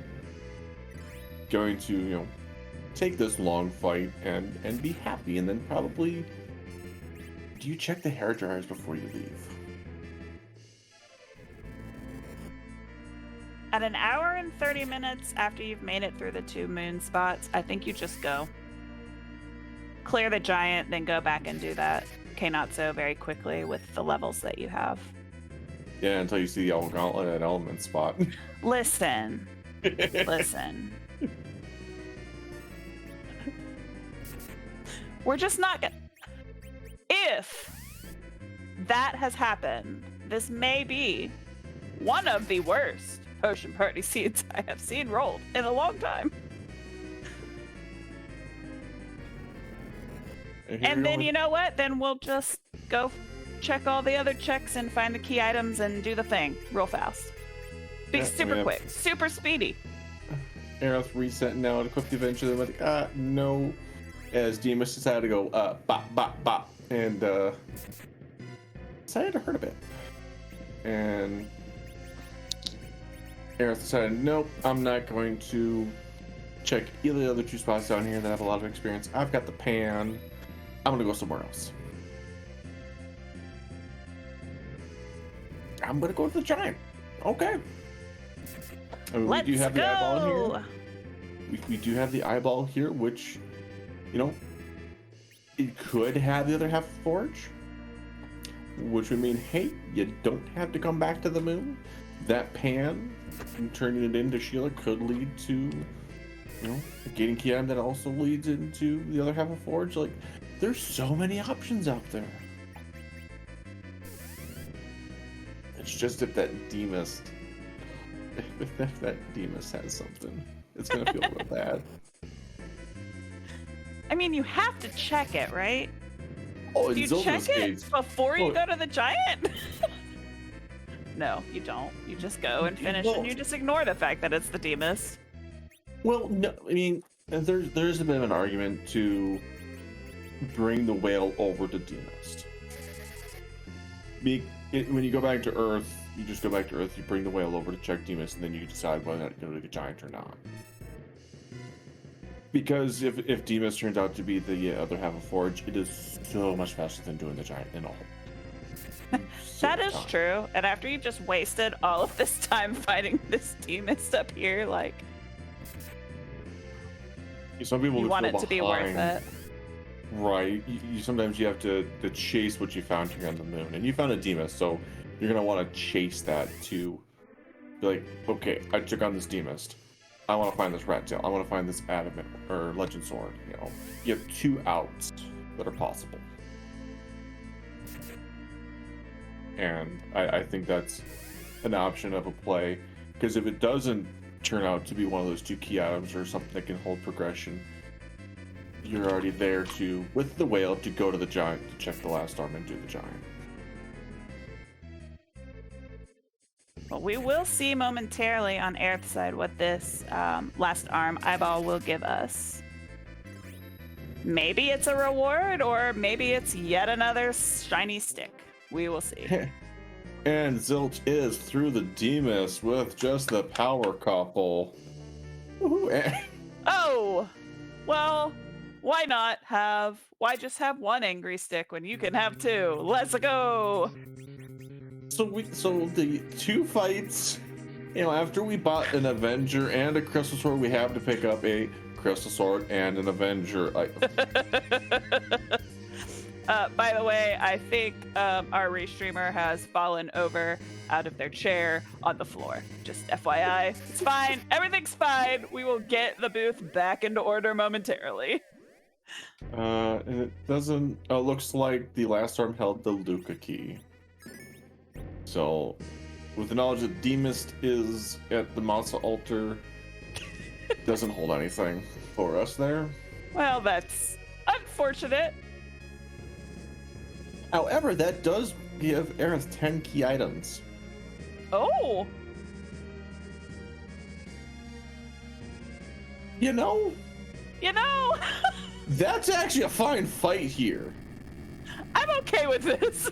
going to, you know, take this long fight and be happy, and then probably, do you check the hair dryers before you leave? At an hour and 30 minutes after you've made it through the 2 moon spots, I think you just go. Clear the giant, then go back and do that K-Not-So very quickly with the levels that you have. Yeah, until you see the Owl Gauntlet at Element spot. Listen. Listen. We're just not gonna... If that has happened, this may be one of the worst potion party seeds I have seen rolled in a long time. And then, you know what? Then we'll just go check all the other checks and find the key items and do the thing real fast. Be Yeah, super quick, super speedy. Aerith reset now and equip the eventually went, no. As Demas decided to go, bop, bop, bop. And, decided to hurt a bit. And Aerith decided, nope, I'm not going to check either of the other 2 spots down here that have a lot of experience. I've got the pan. I'm gonna go somewhere else. I'm gonna go to the giant. Okay. I mean, Let's we do have go. the eyeball here. We do have the eyeball here, which, you know, it could have the other half of Forge, which would mean, hey, you don't have to come back to the moon. That pan and turning it into Sheila could lead to, you know, a gating key item that also leads into the other half of Forge. Like, there's so many options out there. It's just if that Demist, if that Demist has something, it's gonna feel real bad. I mean, you have to check it, right? Oh, Do you check it before you go to the giant? No, you don't. You just go and finish, Well- and you just ignore the fact that it's the Demas. Well, no, I mean, there's a bit of an argument to bring the whale over to Demist. When you go back to Earth, you just go back to Earth, you bring the whale over to check Demist, and then you decide whether or not you're going to be the giant or not. Because if Demas turns out to be the other half of Forge, it is so much faster than doing the giant in all. That is true. And after you've just wasted all of this time fighting this Demas up here, like, Some people you would want feel it to be worth behind. it. Right. Sometimes you have to chase what you found here on the moon. And you found a Demas, so you're going to want to chase that to be like, okay, I took on this Demas. I want to find this rat tail. I want to find this adamant or legend sword. You know, you have two outs that are possible. And I think that's an option of a play, because if it doesn't turn out to be one of those two key items or something that can hold progression, you're already there to, with the whale, to go to the giant to check the last arm and do the giant. Well, we will see momentarily on Aerith's side what this last arm eyeball will give us. Maybe it's a reward, or maybe it's yet another shiny stick. We will see. And Zilch is through the Demas with just the power couple. Woohoo. Oh! Well, why not have... Why just have one angry stick when you can have two? Let's go! So the two fights, after we bought an Avenger and a Crystal Sword, we have to pick up a Crystal Sword and an Avenger item. By the way, I think our restreamer has fallen over out of their chair on the floor. Just FYI. It's fine. Everything's fine. We will get the booth back into order momentarily. And it doesn't... looks like the last arm held the Luca key. So, with the knowledge that Demist is at the Masa altar, doesn't hold anything for us there. Well, that's unfortunate. However, that does give Aerith 10 key items. Oh! You know, that's actually a fine fight here. I'm okay with this.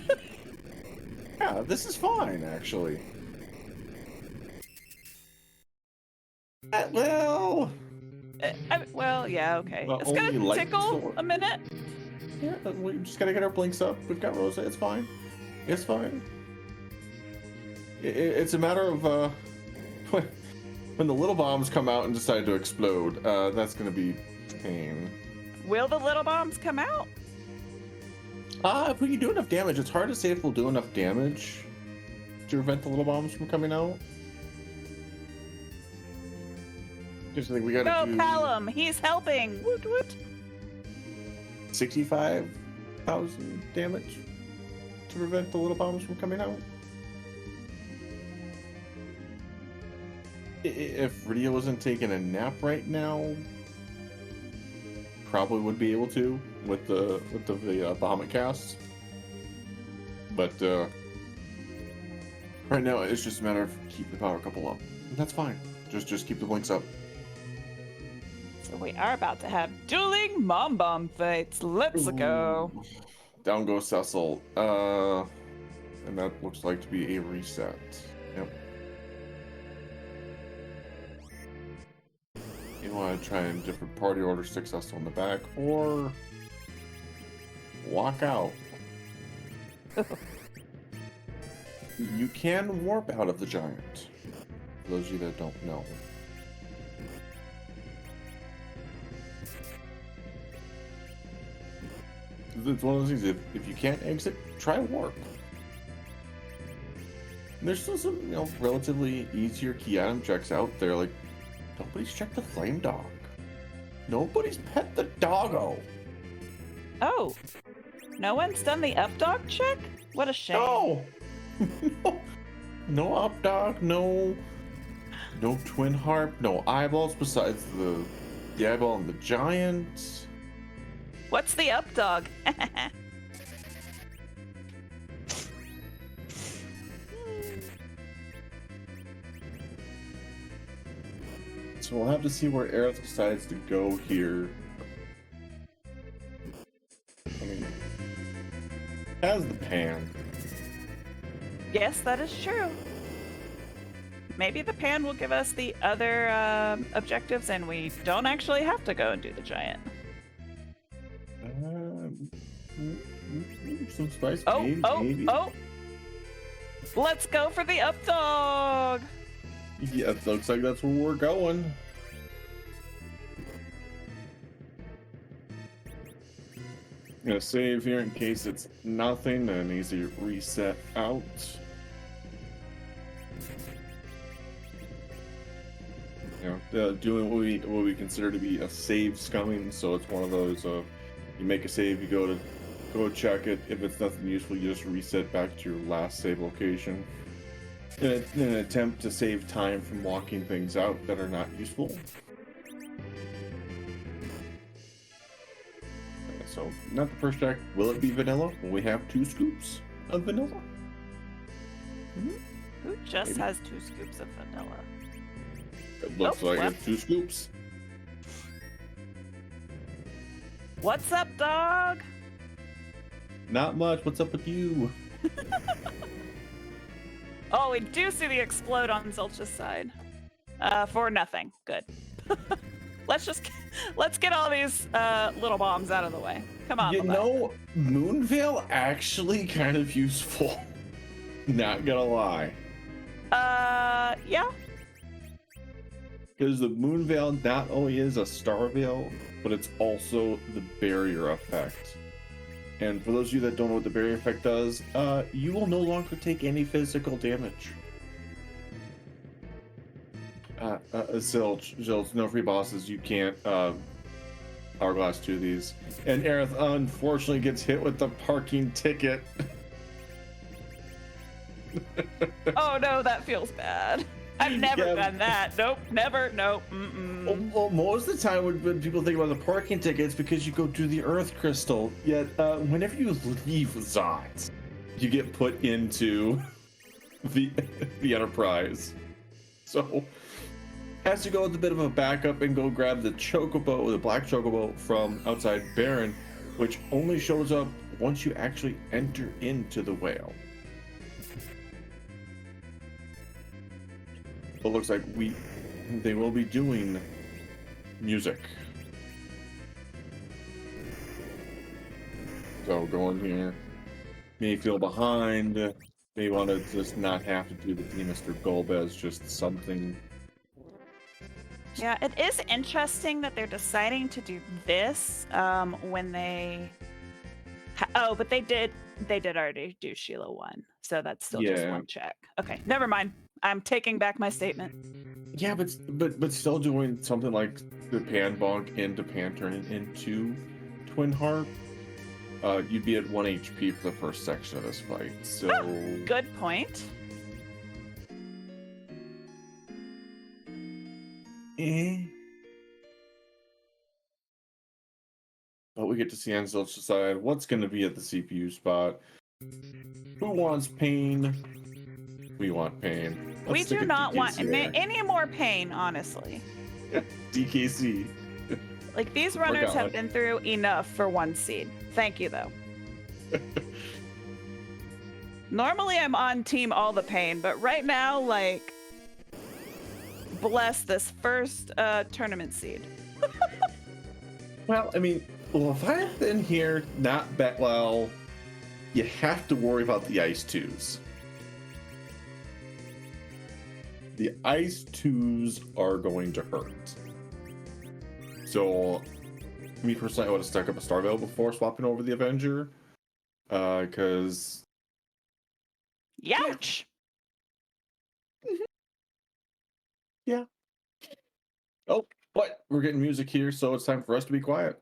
Yeah, this is fine, actually. Well... well, yeah, okay. Well, It's gonna only light tickle sword. a minute. Yeah, we just gotta get our blinks up. We've got Rosa. It's fine. It's fine. It's a matter of when the little bombs come out and decide to explode. That's gonna be pain. Will the little bombs come out? If we can do enough damage, it's hard to say if we'll do enough damage to prevent the little bombs from coming out. Just think we gotta Go, do Callum. He's helping. Woot woot. 65,000 damage to prevent the little bombs from coming out. If Rydia wasn't taking a nap right now, probably would be able to with the Bahamut casts. But right now it's just a matter of keeping the power couple up. That's fine. Just keep the blinks up. So we are about to have dueling mom bomb fights. Let's go. Ooh. Down goes Cecil. And that looks like to be a reset. Yep. You want to try in different party order, stick Cecil in the back, or walk out. You can warp out of the giant. For those of you that don't know. It's one of those things, if you can't exit, try warp. And there's still some, relatively easier key item checks out there, like, nobody's checked the flame dog. Nobody's pet the doggo. Oh, no one's done the up dog check? What a shame. No! No up dog, no twin harp, no eyeballs besides the eyeball and the giant. What's the up dog? So we'll have to see where Aerith decides to go here. I mean, has the pan. Yes, that is true. Maybe the pan will give us the other objectives and we don't actually have to go and do the giant. Some spice maybe. Let's go for the up dog. Yeah, it looks like that's where we're going. I'm gonna save here in case it's nothing and needs to reset out. You know, doing what we consider to be a save scumming, so it's one of those you make a save, you go check it. If it's nothing useful, you just reset back to your last save location. In an attempt to save time from walking things out that are not useful. So, not the first check. Will it be vanilla? Will we have 2 scoops of vanilla? Who just has 2 scoops of vanilla? It looks like it's 2 scoops. What's up, dog? Not much. What's up with you? Oh, we do see the explode on Zilch's side. For nothing. Good. Let's get all these little bombs out of the way. Come on. You know, Moonveil actually kind of useful. Not gonna lie. Yeah. Because the Moonveil not only is a star veil, but it's also the barrier effect. And for those of you that don't know what the barrier effect does, you will no longer take any physical damage. Zilch, no free bosses. You can't hourglass 2 of these. And Aerith unfortunately gets hit with the parking ticket. Oh no, that feels bad. I've never done that. Nope, never. Nope. Well, most of the time when people think about the parking ticket, it's because you go do the Earth Crystal. Yet, whenever you leave Zot, you get put into the Enterprise. So, has to go with a bit of a backup and go grab the Chocobo, the Black Chocobo from outside Baron, which only shows up once you actually enter into the whale. It looks like they will be doing music. So going here, may feel behind, may want to just not have to do the Mr. Golbez, just something. Yeah, it is interesting that they're deciding to do this when they. But they did already do Sheila 1, so that's still just 1 check. Okay, never mind. I'm taking back my statement. Yeah, but still doing something like the Pan Bonk into Pan turning into Twin Harp. You'd be at 1 HP for the first section of this fight. So good point. But we get to see Zilch decide what's going to be at the CPU spot. Who wants pain? We want pain. We do not want any more pain, honestly. DKC. Like, these runners have been through enough for 1 seed. Thank you, though. Normally, I'm on team all the pain, but right now, like, bless this first tournament seed. Well, I mean, if I've been here, not Betwell, you have to worry about the Ice 2s. The Ice 2s are going to hurt. So, me personally, I would have stuck up a Star Veil before swapping over the Avenger. Because... Youch! Yeah. Oh, but we're getting music here, so it's time for us to be quiet.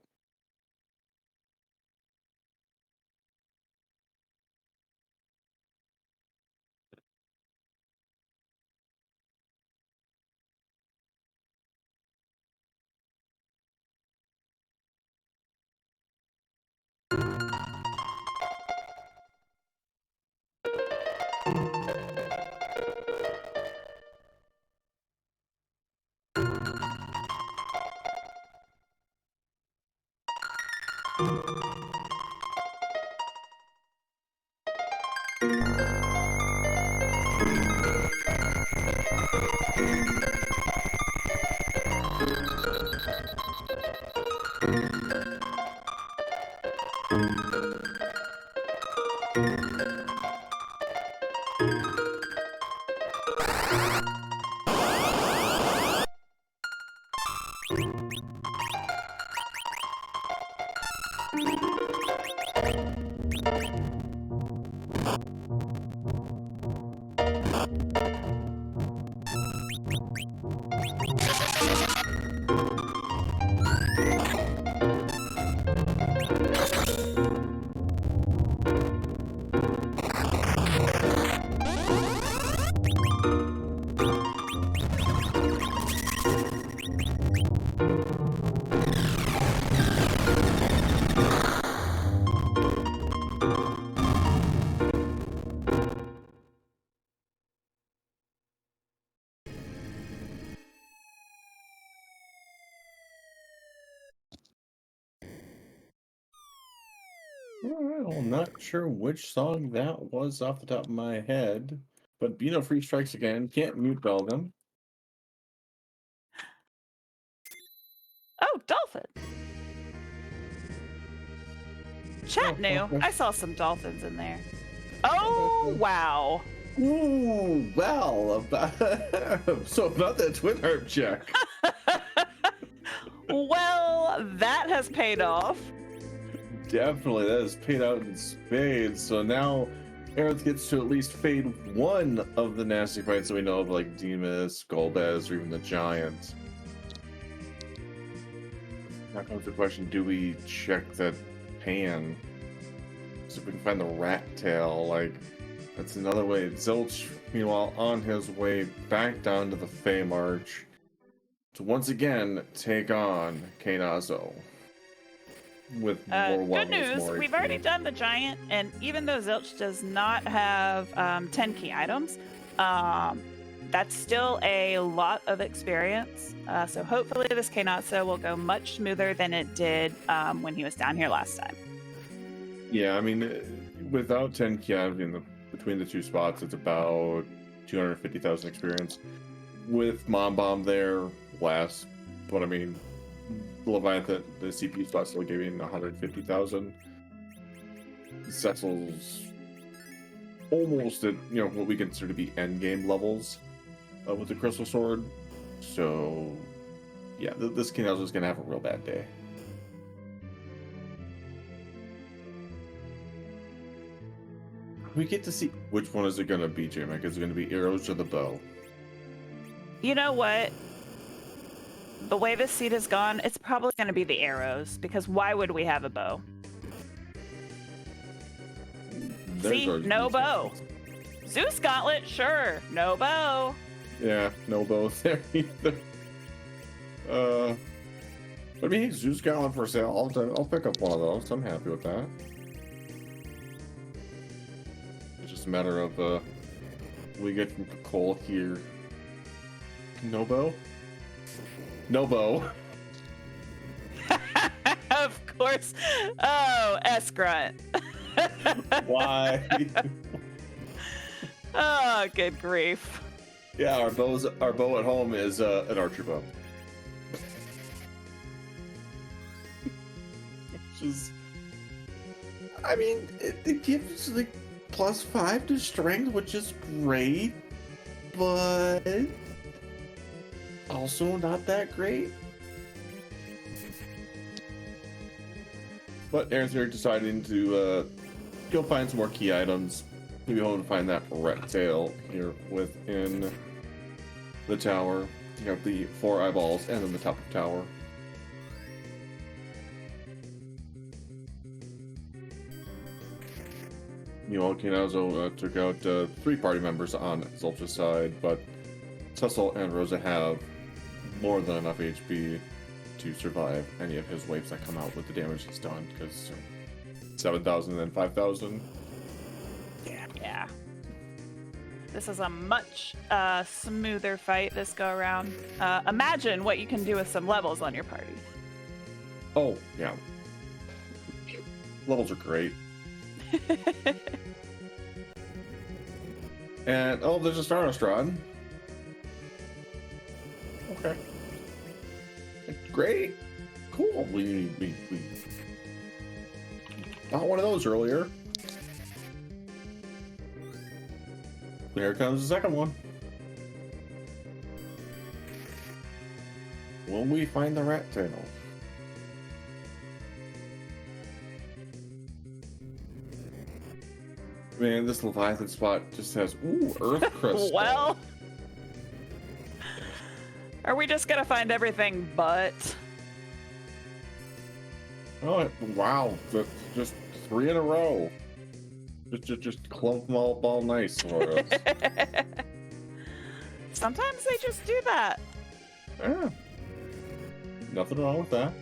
Well, I'm not sure which song that was off the top of my head, but Free Strikes Again. Can't mute Belgium. Oh, dolphin. Chat Oh, knew. okay. I saw some dolphins in there. Oh, wow. Ooh, well, so about that twin harp check. Well, that has paid off. Definitely, that is paid out in spades. So now Aerith gets to at least fade one of the nasty fights that we know of, like Demus, Golbez, or even the Giant. Now comes the question, do we check that pan? So if we can find the rat tail, like, that's another way. Zilch, meanwhile, on his way back down to the Fey March to once again take on Kainazo. With more Good levels, news, more we've HP. already done the giant, and even though Zilch does not have 10 key items, that's still a lot of experience. So hopefully this Kainatsu will go much smoother than it did when he was down here last time. Yeah, I mean, without 10 key items between the two spots, it's about 250,000 experience. With Mom Bomb there, less. But I mean, Leviathan, the CPU spot still giving 150,000. Cecil's almost at what we consider to be end game levels with the Crystal Sword. So yeah, this Kainazo is gonna have a real bad day. We get to see which one is it gonna be, J-Mac. Is it gonna be arrows or the bow? You know what? The way this seed has gone, it's probably going to be the arrows, because why would we have a bow? See, no bow. Zeus Gauntlet, sure, no bow. Yeah, no bow there either. But I mean, Zeus Gauntlet for sale. I'll pick up one of those. I'm happy with that. It's just a matter of we get from Cole here. No bow? No bow. Of course. Oh, S-Grunt. Why? Oh, good grief. Yeah, our bow at home is an archer bow. Which is, I mean, it gives like +5 to strength, which is great, but also not that great. But Aaron's here deciding to go find some more key items. Maybe hoping to find that rat tail here within the tower. You have the 4 eyeballs and then the top of the tower. Kainazo took out 3 party members on Zilch's side, but Cecil and Rosa have more than enough HP to survive any of his waves that come out with the damage he's done, because 7,000 and then 5,000. Yeah. This is a much smoother fight this go around. Imagine what you can do with some levels on your party. Oh, yeah. Levels are great. And, oh, there's a Stardust Rod. Okay. Great. Cool. We got one of those earlier. Here comes the second one. Will we find the rat tail? Man, this Leviathan spot just has Earth Crystal. Well, are we just gonna find everything but? Oh wow! Just 3 in a row. Just clump them all nice for us. Sometimes they just do that. Yeah. Nothing wrong with that.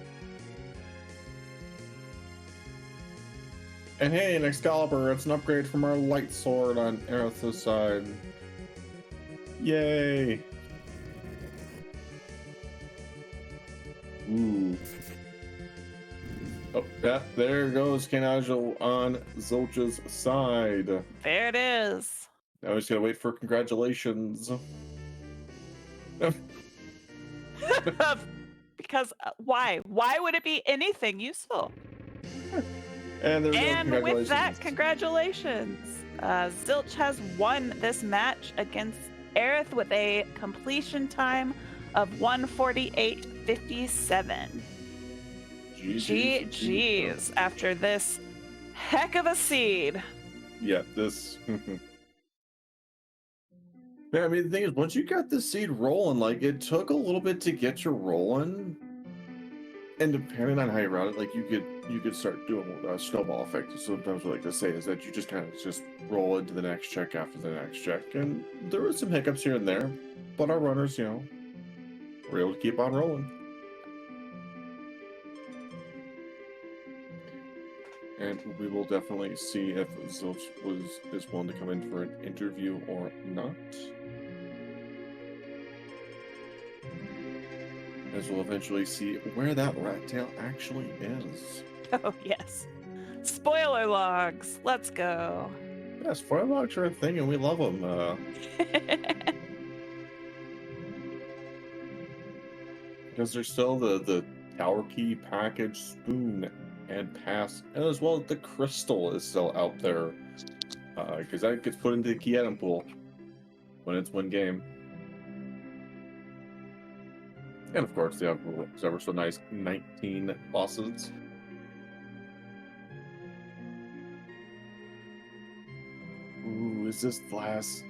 And hey, an Excalibur, it's an upgrade from our light sword on Aerith's side. Yay! Ooh. Oh, yeah, there goes Kanajal on Zilch's side. There it is. Now we just gotta wait for congratulations. Because why? Why would it be anything useful? And there we go. And Congratulations. with that, congratulations. Zilch has won this match against Aerith with a completion time of 148.57. GG's after this heck of a seed. Yeah, this. Yeah, I mean, the thing is, once you got the seed rolling, like, it took a little bit to get you rolling. And depending on how you route it, like, you could start doing snowball effect. Sometimes we like to say is that you just kind of just roll into the next check after the next check. And there were some hiccups here and there, but our runners, were able to keep on rolling. And we will definitely see if Zilch is willing to come in for an interview or not. As we'll eventually see where that rat tail actually is. Oh, yes. Spoiler logs. Let's go. Yeah, spoiler logs are a thing and we love them. Because there's still the tower key, package, spoon, and pass, and as well as the crystal is still out there. Because that gets put into the key item pool when it's one game. And of course, they have ever so nice 19 bosses. Ooh, is this the last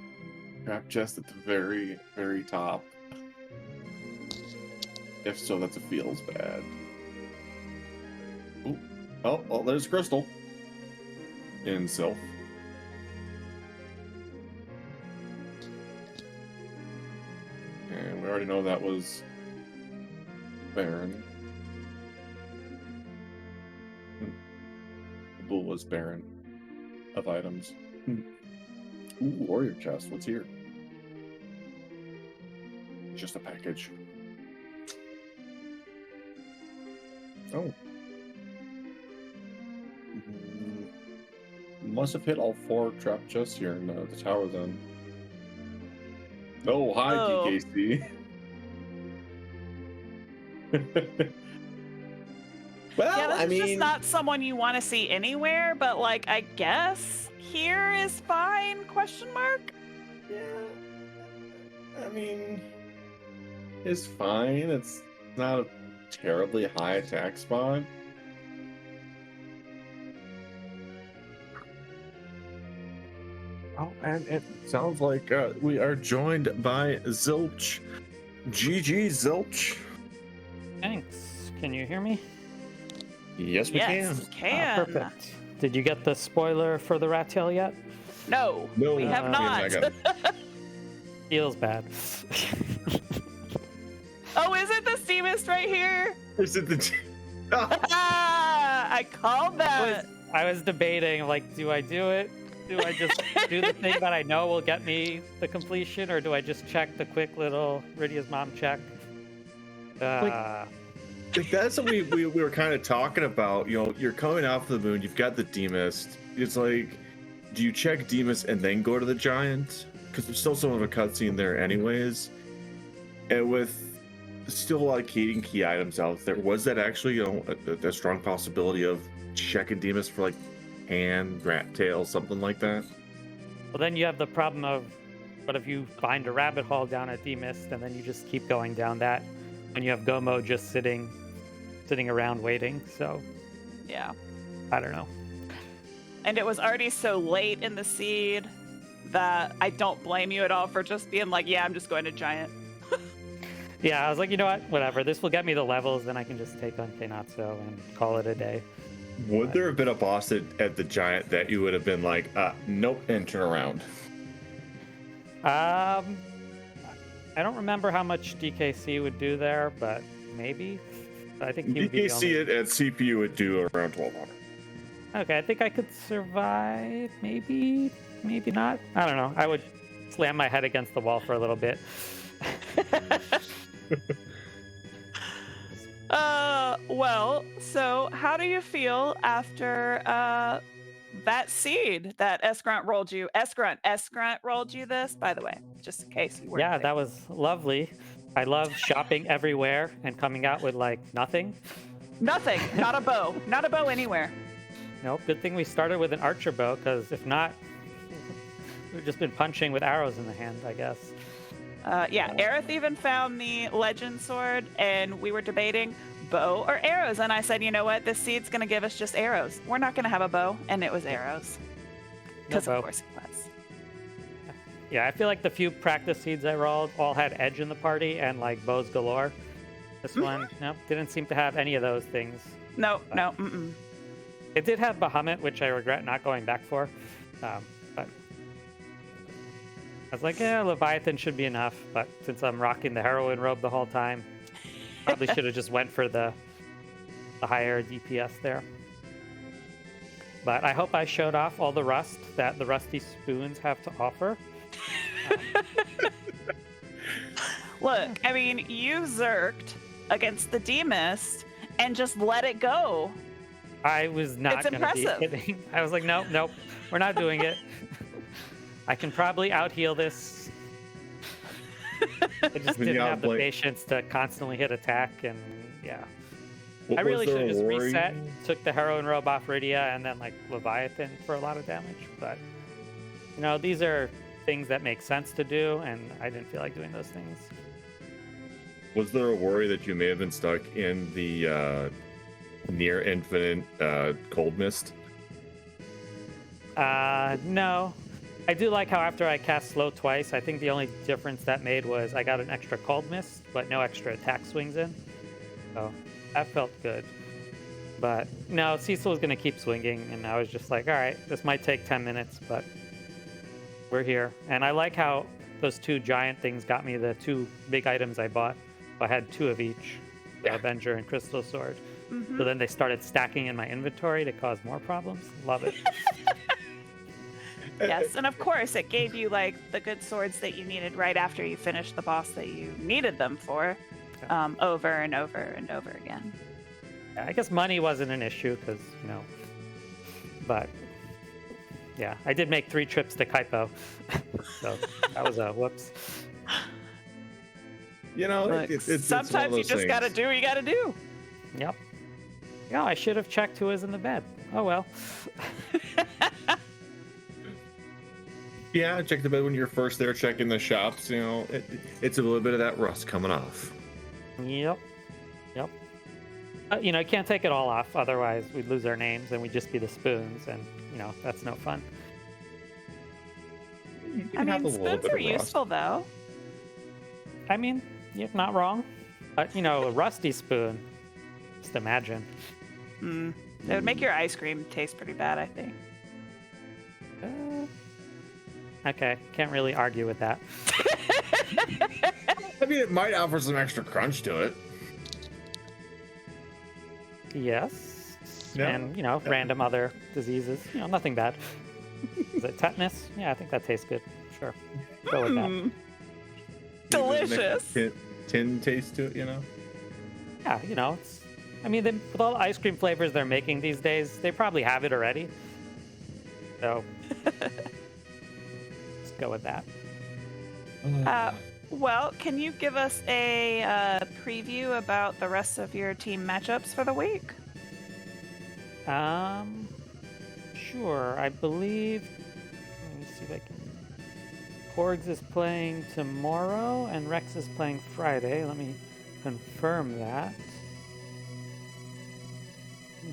trap chest at the very, very top? If so, that feels bad. Ooh. Oh, there's Crystal. In Sylph. And we already know that was Baron. The bull was barren of items. Ooh, warrior chest. What's here? Just a package. Oh. Must have hit all 4 trap chests here in the tower then. Oh, hi, DKC. Well, yeah, I mean, just not someone you want to see anywhere, but like, I guess here is fine, question mark? Yeah, I mean, it's fine. It's not a terribly high attack spot. Oh, and it sounds like we are joined by Zilch. GG, Zilch. Thanks. Can you hear me? Yes, we Yes, we can. Perfect. Did you get the spoiler for the rat tail yet? No, we have not. Feels bad. Oh, is it the Steamist right here? Is it the... I called that. I was debating, like, do I do it? Do I just do the thing that I know will get me the completion, or do I just check the quick little Rydia's mom check? Like that's what we were kind of talking about. You know, you're coming off the moon, you've got the Demas. It's like, do you check Demas and then go to the giant? Because there's still some of a cutscene there anyways. And with still a lot of key items out there, was that actually, a strong possibility of checking Demas for like hand, rat tail, something like that? Well, then you have the problem of, what if you find a rabbit hole down at Demas, and then you just keep going down that, and you have Gomo just sitting around waiting, so... Yeah. I don't know. And it was already so late in the seed that I don't blame you at all for just being like, yeah, I'm just going to giant. Yeah, I was like, you know what? Whatever. This will get me the levels, then I can just take on Kenatsu and call it a day. Would there have been a boss at the giant that you would have been like, nope, and turn around? I don't remember how much DKC would do there, but maybe. I think he would be the only... DKC at CPU would do around 1200. Okay, I think I could survive. Maybe not. I don't know. I would slam my head against the wall for a little bit. Well, so how do you feel after that seed that S-Grunt rolled you? S-Grunt rolled you this, by the way, just in case you weren't Yeah, that thinking. was lovely. I love shopping everywhere and coming out with like nothing. Nothing, not a bow, not a bow anywhere. Nope. Good thing we started with an archer bow, because if not, we've just been punching with arrows in the hand, I guess. Yeah, Aerith even found the legend sword, and we were debating bow or arrows. And I said, you know what? This seed's going to give us just arrows. We're not going to have a bow. And it was arrows. No Because, bow. of course, it was. Yeah, I feel like the few practice seeds I rolled all had edge in the party and like bows galore. This one, nope, didn't seem to have any of those things. No, But no, mm-mm. it did have Bahamut, which I regret not going back for. But I was like, yeah, Leviathan should be enough. But since I'm rocking the heroine robe the whole time, probably should have just went for the higher DPS there. But I hope I showed off all the rust that the rusty spoons have to offer. Look, I mean, you zerked against the D-Mist and just let it go. I was not It's going to be impressive. kidding. I was like, nope, we're not doing it. I can probably out-heal this. I just didn't have the patience to constantly hit attack, and yeah. I really should have just reset, took the heroine robe off Rydia, and then like Leviathan for a lot of damage. But you know, these are things that make sense to do, and I didn't feel like doing those things. Was there a worry that you may have been stuck in the near infinite cold mist? No. I do like how after I cast slow twice, I think the only difference that made was I got an extra cold mist, but no extra attack swings in. So that felt good. But no, Cecil was going to keep swinging, and I was just like, all right, this might take 10 minutes, but we're here. And I like how those two giant things got me the two big items I bought. I had two of each, the Avenger and Crystal Sword. Mm-hmm. So then they started stacking in my inventory to cause more problems. Love it. Yes, and of course, it gave you like the good swords that you needed right after you finished the boss that you needed them for, over and over and over again. I guess money wasn't an issue because, you know, but yeah, I did make 3 trips to Kaipo. So that was a whoops. You know, Look, it's sometimes one of you those just got to things. do what you got to do. Yep. Yeah, I should have checked who was in the bed. Oh well. Yeah, check the bed when you're first there checking the shops. You know, it's a little bit of that rust coming off. Yep. You know, you can't take it all off, otherwise we'd lose our names and we'd just be the spoons, and you know that's no fun. You I can have mean, a little spoons bit are of rust. useful though. I mean, you're not wrong, but you know, a rusty spoon. Just imagine. It would make your ice cream taste pretty bad, I think. Okay, can't really argue with that. I mean, it might offer some extra crunch to it. Yes. Yeah. And, you know, random other diseases. You know, nothing bad. Is it tetanus? Yeah, I think that tastes good. Sure. Go with that. Maybe Delicious. make a tin taste to it, you know? Yeah, you know, it's. I mean, with all the ice cream flavors they're making these days, they probably have it already. So, let's go with that. Well, can you give us a preview about the rest of your team matchups for the week? Sure. I believe. Let me see if I can. Porgs is playing tomorrow, and Rex is playing Friday. Let me confirm that.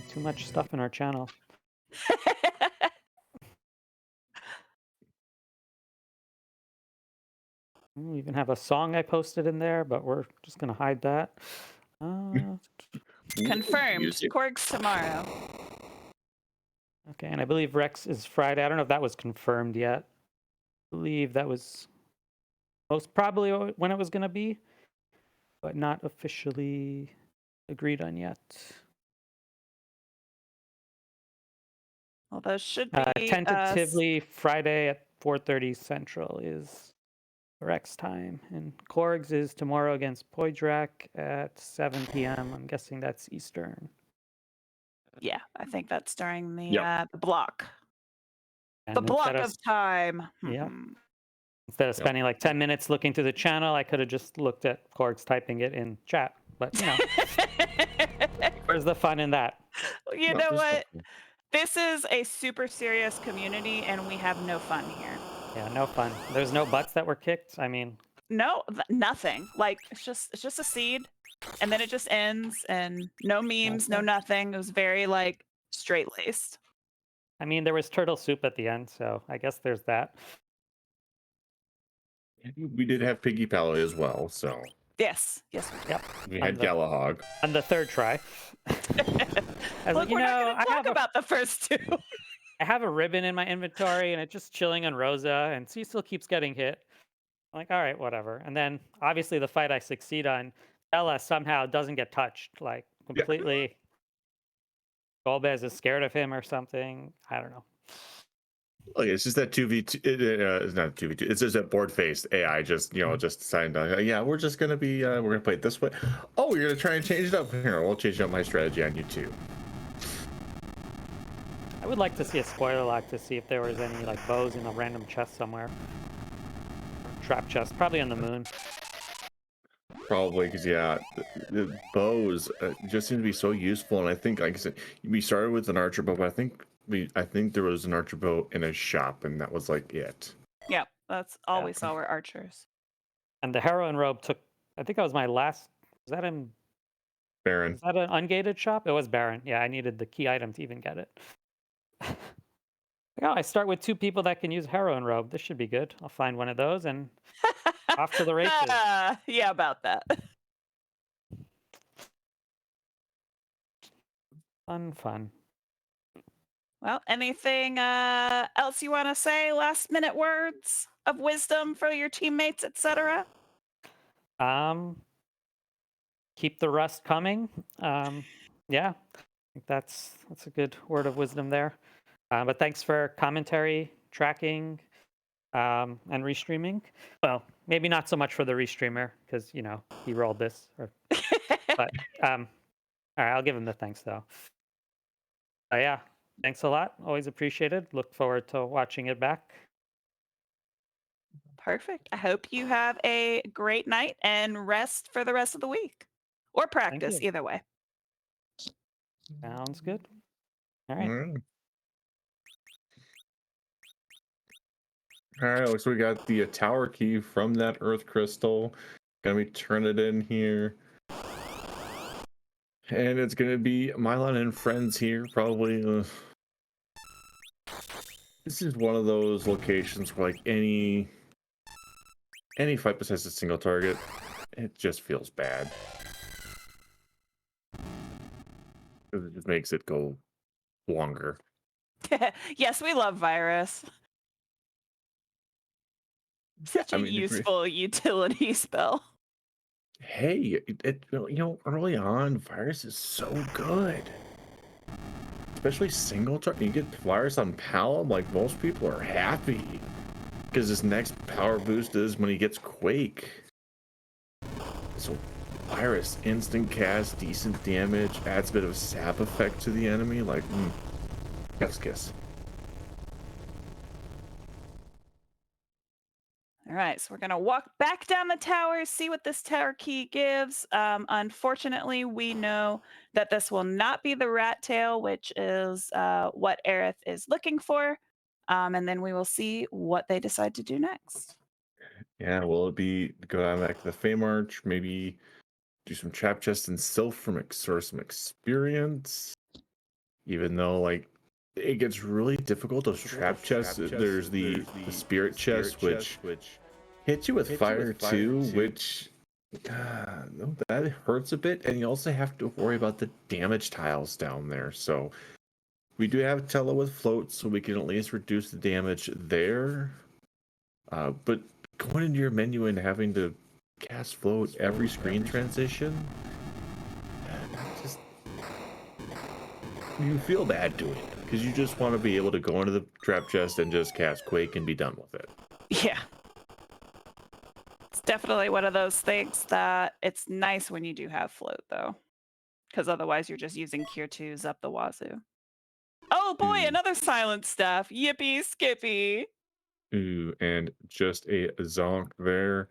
Too much stuff in our channel. We even have a song I posted in there, but we're just gonna hide that. Confirmed. Music. Corks tomorrow. Okay, and I believe Rex is Friday. I don't know if that was confirmed yet. I believe that was most probably when it was gonna be, but not officially agreed on yet. Well, those should be Tentatively Friday at 4:30 Central is Rex time. And Korg's is tomorrow against Poydrak at 7 p.m. I'm guessing that's Eastern. Yeah, I think that's during the Yep. the block. And The block instead of time. Yep. Mhm. Instead of spending like 10 minutes looking through the channel, I could have just looked at Korg's typing it in chat. But, you know, where's the fun in that? You No, know there's what? nothing. This is a super serious community, and we have no fun here. Yeah, no fun. There's no butts that were kicked. I mean, No, nothing. Like it's just a seed, and then it just ends, and no memes, no Okay. nothing. It was very like straight laced. there was turtle soup at the end, so I guess there's that. We did have Piggy Palo as well, so Yes, yes. We did. Yep. we On had the, Galahog. on the third try. I was Look, like, we're not going I to talk about the first two. I have a ribbon in my inventory and it's just chilling on Rosa, and she still keeps getting hit. I'm like, all right, whatever. And then obviously the fight I succeed on, Ella somehow doesn't get touched, like Yeah. completely. Golbez is scared of him or something. I don't know. Look, it's just that 2v2. It's not 2v2. It's just that board-faced AI just, just decided, yeah, we're just gonna be, we're gonna play it this way. Oh, you're gonna try and change it up. Here, we'll change up my strategy on you too. I would like to see a spoiler lock to see if there was any like bows in a random chest somewhere. Trap chest, probably on the moon. Probably because the bows just seem to be so useful, and I think, like I said, we started with an archer bow, but I think there was an archer bow in a shop, and that was like it. Yep, that's all Yeah. we saw were archers. And the heroine robe took. I think that was my last. Was that in? Baron. Was that an ungated shop? It was Baron. Yeah, I needed the key item to even get it. I start with 2 people that can use heroine robe. This should be good. I'll find one of those and off to the races. Yeah, about that. Fun. Well, anything else you want to say? Last minute words of wisdom for your teammates, etc. Keep the rust coming. Yeah, I think that's a good word of wisdom there. But thanks for commentary, tracking, and restreaming. Well, maybe not so much for the restreamer because he rolled this. But all right, I'll give him the thanks though. Yeah, thanks a lot. Always appreciated. Look forward to watching it back. Perfect. I hope you have a great night and rest for the rest of the week, or practice, you. either way. Sounds good. All right. All right, so we got the tower key from that earth crystal. Gonna be turn it in here. And it's gonna be Mylon and friends here, probably. This is one of those locations where like any fight besides a single target, it just feels bad. It just makes it go longer. Yes, we love virus. Such a useful utility spell. Hey, early on, virus is so good. Especially single target. You get virus on Palom, like most people are happy. Because his next power boost is when he gets Quake. So virus, instant cast, decent damage, adds a bit of a sap effect to the enemy. Like, chef's kiss. All right, so we're going to walk back down the tower, see what this tower key gives. Unfortunately, we know that this will not be the rat tail, which is what Aerith is looking for. And then we will see what they decide to do next. Yeah, will it be go down back to the Fame Arch, maybe do some trap chest and Sylph from source some experience? Even though, like, it gets really difficult. Those trap chests. There's the spirit chest, which hits you with fire too, which no, that hurts a bit. And you also have to worry about the damage tiles down there. So we do have Tela with float, so we can at least reduce the damage there. But going into your menu and having to cast float every screen transition, just you feel bad doing it because you just want to be able to go into the trap chest and just cast Quake and be done with it. Yeah. definitely one of those things that it's nice when you do have float, though, because otherwise you're just using Cure 2s up the wazoo. Oh boy, another silent stuff. Yippee skippy. Ooh, and just a zonk there.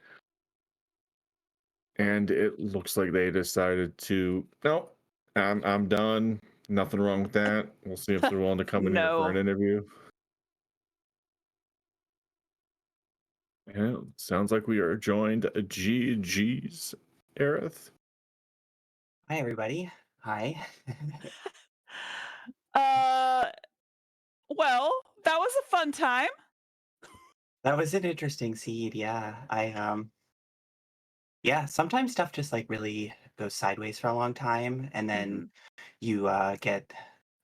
And it looks like they decided to, nope, I'm done. Nothing wrong with that. We'll see if they're willing to come in here for an No. interview. Yeah, sounds like we are joined GG's Aerith. Hi, everybody. Hi. Uh, well, that was a fun time. That was an interesting seed. Yeah. Yeah, sometimes stuff just like really goes sideways for a long time, and then you get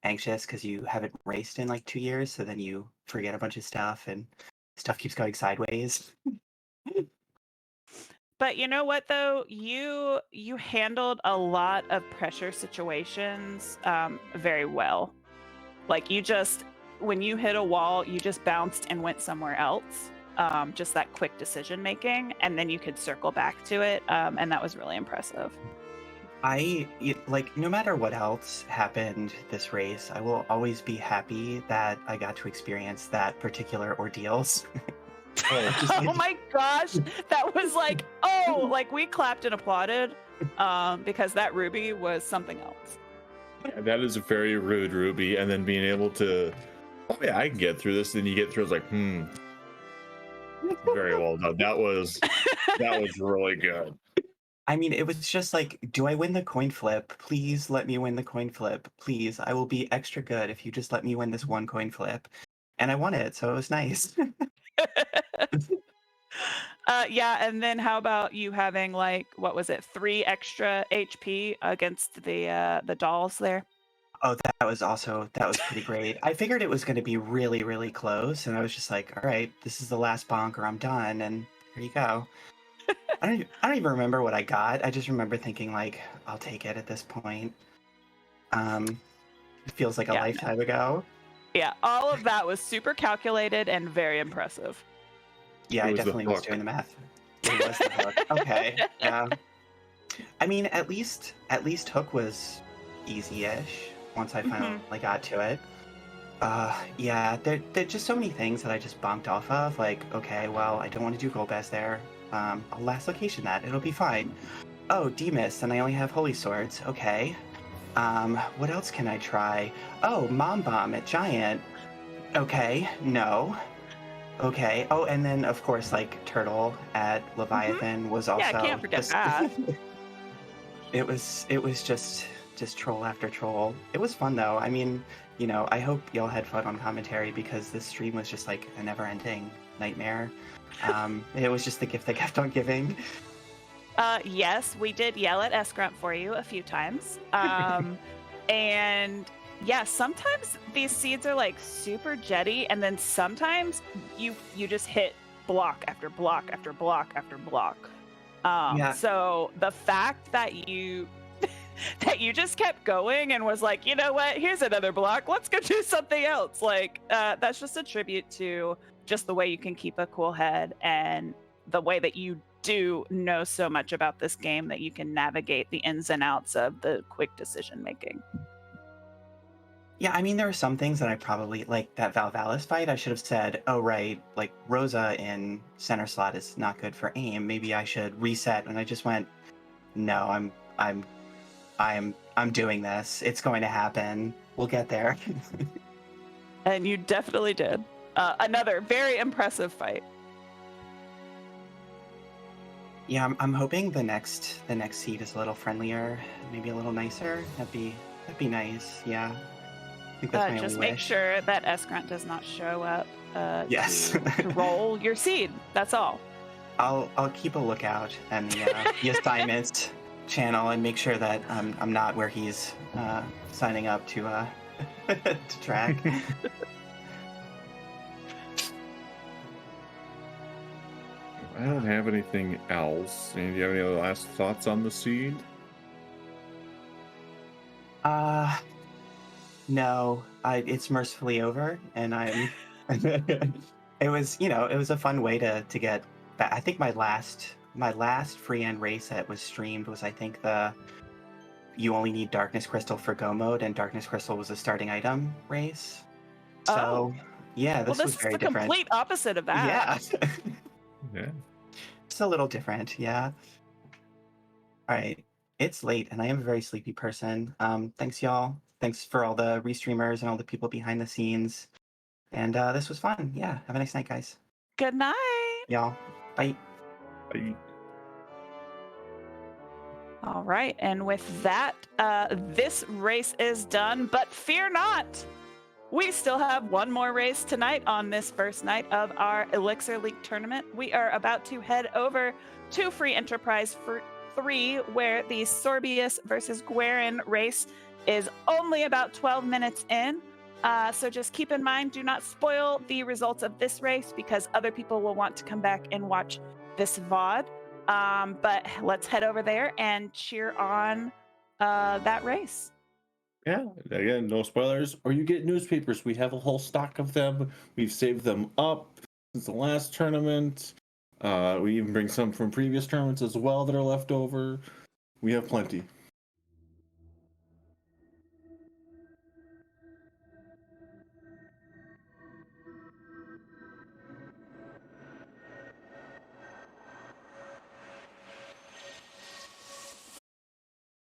anxious because you haven't raced in like 2 years, so then you forget a bunch of stuff and stuff keeps going sideways. But you know what though? You handled a lot of pressure situations very well. Like you just when you hit a wall, you just bounced and went somewhere else. Just that quick decision making, and then you could circle back to it, and that was really impressive. Like, no matter what else happened this race, I will always be happy that I got to experience that particular ordeals. Oh my gosh, that was like, oh, like we clapped and applauded because that Ruby was something else. Yeah, that is very rude, Ruby. And then being able to, oh yeah, I can get through this. Then you get through, it's like, very well done. That was really good. I mean, it was just like, do I win the coin flip? Please let me win the coin flip. Please, I will be extra good if you just let me win this one coin flip. And I won it, so it was nice. Yeah, and then how about you having like, what was it, 3 extra HP against the dolls there? Oh, that was pretty great. I figured it was going to be really, really close, and I was just like, all right, this is the last bonk or I'm done, and here you go. I don't even remember what I got. I just remember thinking like, I'll take it at this point. It feels like a lifetime ago. Yeah, all of that was super calculated and very impressive. Yeah, I definitely was doing the math. It was the hook. Okay. Yeah. I mean, at least hook was easy-ish once I finally got to it. Yeah, there just so many things that I just bonked off of. Like, okay, well, I don't want to do gold best there. I'll last location that. It'll be fine. Oh, Demus, and I only have holy swords. Okay. What else can I try? Oh, Mom Bomb at Giant. Okay, no. Okay. Oh, and then of course, like Turtle at Leviathan was also. Yeah, I can't forget that. It was just troll after troll. It was fun though. I mean, you know, I hope y'all had fun on commentary because this stream was just like a never-ending nightmare. It was just the gift that kept on giving. Yes, we did yell at Escrunt for you a few times. And yeah, sometimes these seeds are like super jetty, and then sometimes you just hit block after block after block after block. So the fact that you just kept going and was like, you know what, here's another block, let's go do something else. Like that's just a tribute to just the way you can keep a cool head and the way that you do know so much about this game that you can navigate the ins and outs of the quick decision making. Yeah, I mean, there are some things that I probably, like that Valvalis fight, I should have said, oh, right, like Rosa in center slot is not good for aim. Maybe I should reset. And I just went, no, I'm doing this. It's going to happen. We'll get there. And you definitely did. Another very impressive fight. Yeah, I'm hoping the next seed is a little friendlier, maybe a little nicer. That'd be nice. Yeah. I think that's my just only make wish. sure that Escrunt does not show up Yes. to roll your seed. That's all. I'll keep a lookout and the assignments channel and make sure that I'm not where he's signing up to to track. I don't have anything else. Do you have any other last thoughts on the seed? No, it's mercifully over, and it was a fun way to get back. I think my last my last free end race that was streamed was, I think, the you only need Darkness Crystal for Go mode, and Darkness Crystal was a starting item race. So, yeah, Well, this was this is very the different. complete opposite of that. Yeah. Yeah. It's a little different, yeah. All right. It's late, and I am a very sleepy person. Thanks, y'all. Thanks for all the restreamers and all the people behind the scenes. And this was fun. Yeah. Have a nice night, guys. Good night. Y'all. Bye. I- All right, and with that, this race is done, but fear not. We still have one more race tonight on this first night of our Elixir League tournament. We are about to head over to Free Enterprise for 3, where the Sorbius versus Guerin race is only about 12 minutes in. So just keep in mind, do not spoil the results of this race because other people will want to come back and watch this VOD. But let's head over there and cheer on that race. Yeah, again, no spoilers. Or you get newspapers. We have a whole stock of them. We've saved them up since the last tournament. We even bring some from previous tournaments as well that are left over. We have plenty.